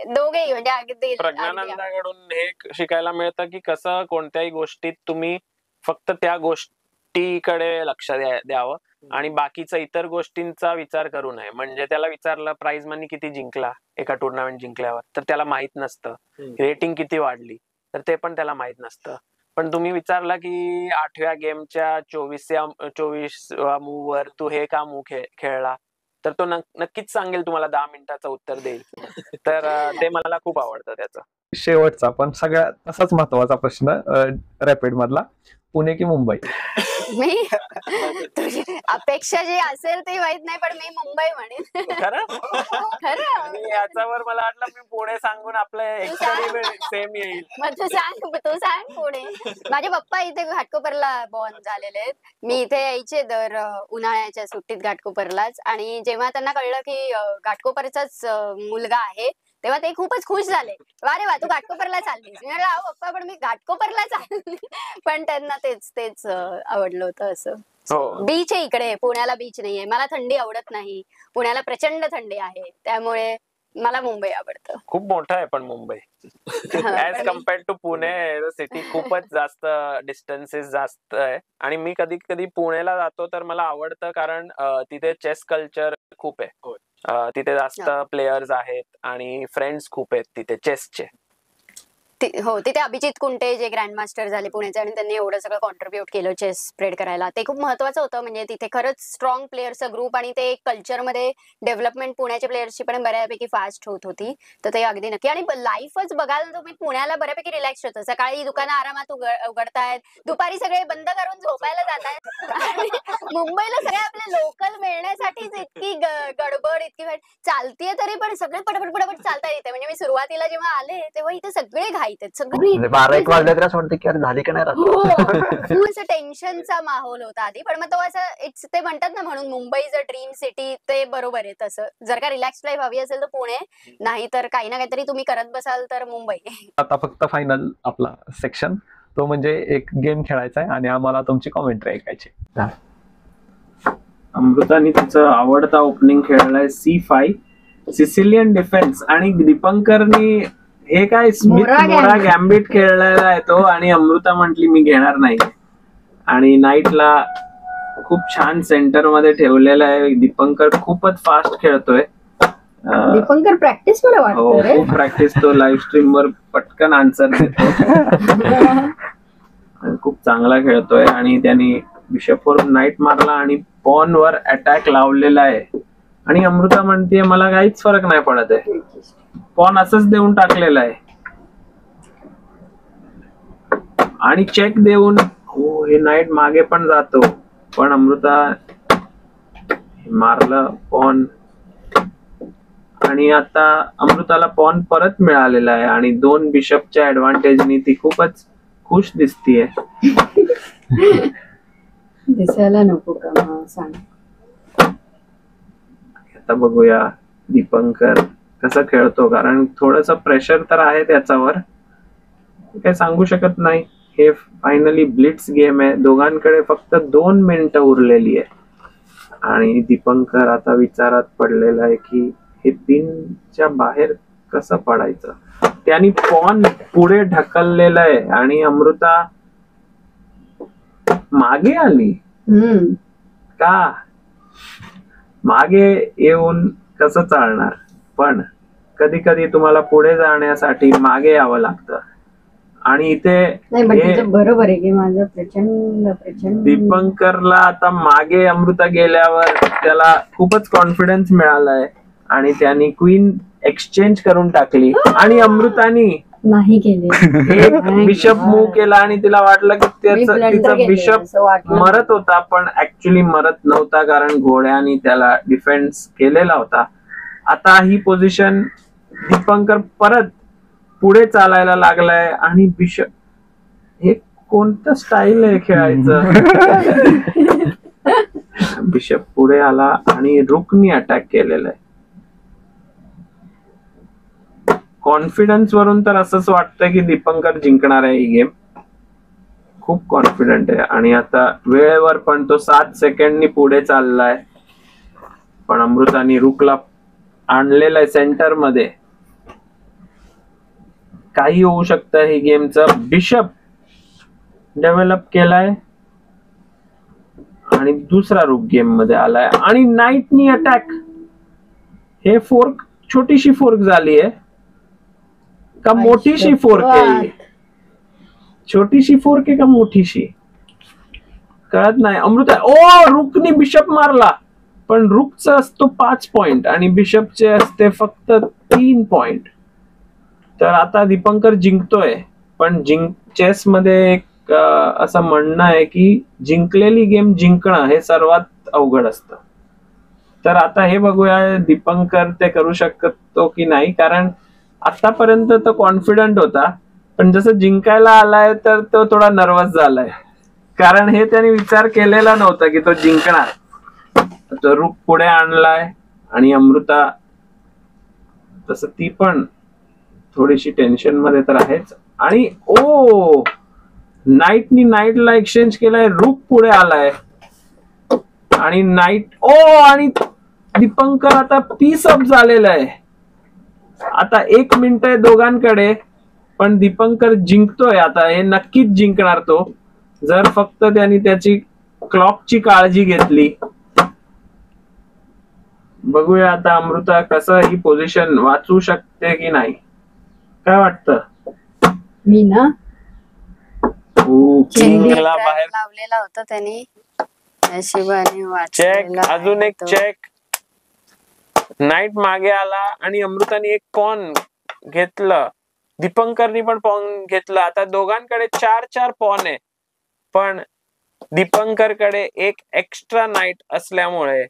दोघेही म्हणजे अगदी प्रज्ञानंदाकडून हे शिकायला मिळतं की कसं कोणत्याही गोष्टीत तुम्ही फक्त त्या गोष्टीकडे लक्ष द्यावं आणि बाकीचं इतर गोष्टींचा विचार करू नये. म्हणजे त्याला विचारलं प्राइज मनी किती जिंकला एका टुर्नामेंट जिंकल्यावर, तर त्याला माहित नसतं. रेटिंग किती वाढली तर ते पण त्याला माहित नसतं. पण तुम्ही विचारला की 8व्या गेमच्या 24व्या मूव वर तू हे का मूव खेळला, तर तो नक्कीच सांगेल तुम्हाला, 10 मिनिटाचं उत्तर देईल. तर ते मला खूप आवडतं त्याचं. शेवटचा पण सगळ्यात तसाच महत्वाचा प्रश्न रॅपिड मधला, पुणे की मुंबई? मी तुझी अपेक्षा जी असेल ते माहित नाही, पण मी मुंबई म्हणेन. खरं याच्यावर मला वाटलं मी पुणे सांगून आपलं सेम येईल. मग तू सांग पुणे. माझे पप्पा इथे घाटकोपरला बॉर्न झालेले आहेत. मी इथे यायचे दर उन्हाळ्याच्या सुट्टीत घाटकोपरलाच. आणि जेव्हा त्यांना कळलं की घाटकोपरचाच मुलगा आहे तेव्हा ते खूपच खुश झाले. अरे वा, तू घाटकोपरला चाललीस. मी म्हटलं अहो पप्पा, पण मी घाटकोपरला चालली. पण त्यांना तेच आवडलं होतं. असं बीच आहे इकडे, पुण्याला बीच नाहीये. मला थंडी आवडत नाही, पुण्याला प्रचंड थंडी आहे, त्यामुळे मला मुंबई आवडतं. खूप मोठं आहे पण Mumbai as compared to Pune city खूपच जास्त डिस्टन्सेस जास्त आहे. आणि मी कधी कधी पुण्याला जातो तर मला आवडतं, कारण तिथे चेस कल्चर खूप आहे. तिथे जास्त प्लेयर्स आहेत आणि फ्रेंड्स खूप आहेत तिथे चेसचे. हो, तिथे अभिजित कुंटे जे ग्रँड मास्टर झाले पुण्याचे आणि त्यांनी एवढं सगळं कॉन्ट्रीब्युट केलं चेस स्प्रेड करायला, ते खूप महत्वाचं होतं. म्हणजे तिथे खरंच स्ट्रॉंग प्लेयर्सचा ग्रुप आणि ते कल्चरमध्ये डेव्हलपमेंट पुण्याच्या प्लेयर्सची पण बऱ्यापैकी फास्ट होत होती. तर ते अगदी नक्की. आणि लाईफच बघायला तुम्ही पुण्याला बऱ्यापैकी रिलॅक्स होतं. सकाळी दुकानं आरामात उघडतायत, दुपारी सगळे बंद करून झोपायला जातायत. आणि मुंबईला सगळे आपले लोकल मिळण्यासाठीच इतकी गडबड, इतकी चालतीये तरी पण सगळे पटपट पटपट चालता येते. म्हणजे मी सुरुवातीला जेव्हा आले तेव्हा इथे सगळे घाईत आहेत, सगळे म्हणजे 12-1 वाजले तरी असं वाटतं की अरे झाली का नाही रात्र. फुल असं टेन्शनचा माहोल होता आधी. पण मग तो असं इट्स ते म्हणतात ना, म्हणून मुंबईचं ड्रीम सिटी, ते बरोबर आहे तसं. जर का रिलॅक्स लाईफ हवी असेल तर पुणे, नाही तर काही ना काहीतरी तुम्ही करत बसाल तर मुंबई. आता फक्त फायनल आपला सेक्शन, तो म्हणजे एक गेम खेळायचा आहे आणि आम्हाला तुमची कॉमेंट्री ऐकायची. अमृताने तिचं आवडता ओपनिंग खेळलाय C5 सिसिलियन डिफेन्स, आणि दीपंकरनी हे काय स्मिथ मोरा गॅम्बिट खेळलेला आहे तो, आणि अमृता म्हटली मी घेणार नाही. आणि नाईटला खूप छान सेंटर मध्ये ठेवलेला आहे. दीपंकर खूपच फास्ट खेळतोय. दीपंकर प्रॅक्टिस मला हो, वाटतं खूप प्रॅक्टिस. तो लाईव्ह स्ट्रीम वर पटकन आन्सर देतो. खूप चांगला खेळतोय. आणि त्यांनी बिशपवर नाईट मारला आणि पॉन वर अटॅक लावलेला आहे. आणि अमृता म्हणते मला काहीच फरक नाही पडत आहे, पॉन असंच देऊन टाकलेला आहे. आणि चेक देऊन हो हे नाईट मागे पण जातो, पण अमृता मारलं पॉन. आणि आता अमृताला पॉन परत मिळालेला आहे आणि 2 बिशपच्या ऍडव्हान्टेजनी ती खूपच खुश दिसतीये. दिसायला नको का सांग. आता बघूया दीपंकर कसं खेळतो, कारण थोडस प्रेशर तर आहे त्याच्यावर, काही सांगू शकत नाही. हे फायनली ब्लिट्स गेम आहे, दोघांकडे फक्त 2 मिनिटं उरलेली आहे. आणि दीपंकर आता विचारात पडलेला आहे की हे पिनच्या बाहेर कसं पडायचं. त्यांनी पॉन पुढे ढकललेलं आहे आणि अमृता मागे आली. का मागे येऊन कसं चालणार. पण कधी कधी तुम्हाला पुढे जाण्यासाठी मागे यावं लागतं. आणि इथे बरोबर आहे की माझं प्रचंड प्रचंड दीपंकरला आता मागे अमृता गेल्यावर त्याला खूपच कॉन्फिडन्स मिळालाय आणि त्यांनी क्वीन एक्सचेंज करून टाकली. आणि अमृतानी नाही केले, एक बिशप मूव्ह केला आणि तिला वाटलं की तिचा बिशप मरत होता, पण ऍक्च्युली मरत नव्हता, कारण घोड्याने त्याला डिफेन्स केलेला होता. आता ही पोझिशन दीपंकर परत पुढे चालायला लागलाय आणि बिशप, हे कोणतं स्टाईल आहे खेळायचं. बिशप पुढे आला आणि रुकनी अटॅक केलेला आहे. कॉन्फिडन्स वरून तर असंच वाटतंय की दीपंकर जिंकणार आहे ही गेम. खूप कॉन्फिडंट आहे. आणि आता वेळेवर पण तो 7 सेकंडनी पुढे चाललाय, पण अमृतानी रुकला आणलेला आहे सेंटर मध्ये. काही होऊ शकतं ही गेमचं. बिशप डेव्हलप केलाय आणि दुसरा रुक गेम मध्ये आलाय आणि नाईटनी अटॅक. हे फोर्क, छोटीशी फोर्क झाली आहे का मोठीशी फोर्क आहे. छोटीशी फोर्क आहे का मोठीशी कळत नाही. अमृता रुकनी बिशप मारला, पण रुकचा असतो 5 पॉइंट आणि बिशपचे असते फक्त 3 पॉइंट. तर आता दीपंकर जिंकतोय, पण चेस मध्ये एक असं म्हणणं आहे की जिंकलेली गेम जिंकणं हे सर्वात अवघड असतं. तर आता हे बघूया दीपंकर ते करू शकतो की नाही, कारण आतापर्यंत तो कॉन्फिडंट होता, पण जसं जिंकायला आलाय तर तो थोडा नर्वस झालाय, कारण हे त्याने विचार केलेला नव्हता की तो जिंकणार. तो रुक पुढे आणलाय आणि अमृता तसं ती पण थोडीशी टेन्शन मध्ये तर आहेच. आणि नाईटला एक्सचेंज केलाय, रुक पुढे आलाय आणि नाईट आणि दीपंकर आता पीस अप झालेला आहे. आता 1 मिनिट आहे दोघांकडे, पण दीपंकर जिंकतोय. आता हे नक्कीच जिंकणार तो, जर फक्त त्यांनी त्याची क्लॉकची काळजी घेतली. बघूया आता अमृता कसं ही पोझिशन वाचू शकते की नाही. काय वाटतं. मी ना किंगला बाहेर लावलेला होता त्यांनी, नशिबाने चेक, वाचलेला अजून आहे एक तो. चेक. नाईट मागे आला आणि अमृताने एक पॉन घेतलं, दीपंकरनी पण पॉन घेतलं. आता दोघांकडे 4 पॉन आहे, पण दीपंकरकडे एक एक्स्ट्रा नाईट असल्यामुळे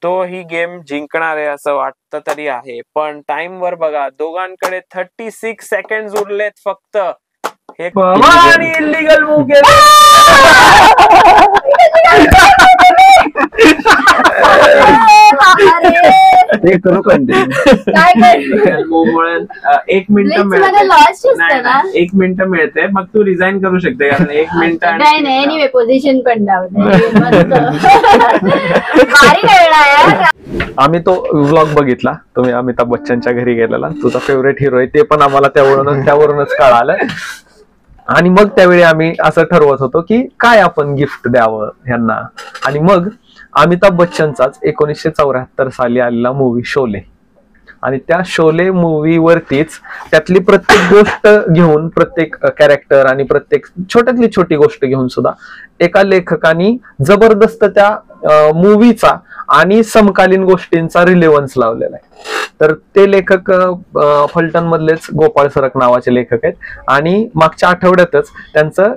तो ही गेम जिंकणार आहे असं वाटतं तरी आहे. पण टाइम वर बघा, दोघांकडे 36 सेकंड उरलेत फक्त. हे इलिगल मूव केलं. ते करू कंटिन्यू. काय कर मूवमुळे 1 मिनिट मध्ये लॉस नाही, ना. 1 मिनिट मिळते. मग तू रिझाईन करू शकते, कारण 1 मिनिट नाही नाही, एनिवे पोझिशन पण भारी खेळला यार. आम्ही तो व्लॉग बघितला, तुम्ही अमिताभ बच्चनच्या घरी गेलेला, तुझा फेवरेट हिरो आहे ते पण आम्हाला त्यावरूनच कळालं. आणि मग त्यावेळी आम्ही असं ठरवत होतो की काय आपण गिफ्ट द्यावं ह्यांना. आणि मग अमिताभ बच्चनचाच 1974 साली आलेला मूवी शोले, आणि त्या शोले मूवी वरतीच त्यातली प्रत्येक गोष्ट घेऊन, प्रत्येक कॅरेक्टर आणि प्रत्येक छोट्यातली छोटी गोष्ट घेऊन सुद्धा एका लेखकाने जबरदस्त त्या मूवीचा आणि समकालीन गोष्टींचा रिलेव्हन्स लावलेला आहे. तर ते लेखक फलटण मधलेच गोपाळ सरक नावाचे लेखक आहेत, आणि मागच्या आठवड्यातच त्यांचं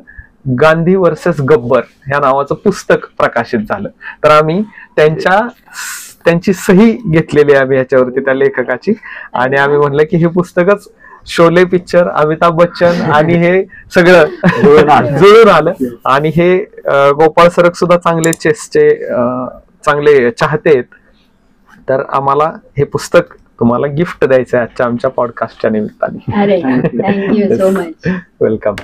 गांधी वर्सेस गब्बर ह्या नावाचं पुस्तक प्रकाशित झालं. तर आम्ही त्यांची सही घेतलेली आहे आम्ही ह्याच्यावरती, त्या लेखकाची. आणि आम्ही म्हणलं की हे पुस्तकच शोले पिक्चर, अमिताभ बच्चन आणि हे सगळं जुळून आलं. आणि हे गोपाळ सरक सुद्धा चांगले चेसचे चांगले चाहते आहेत. तर आम्हाला हे पुस्तक तुम्हाला गिफ्ट द्यायचं आहे आजच्या आमच्या पॉडकास्टच्या निमित्ताने. अरे थँक्यू सो मच. वेलकम.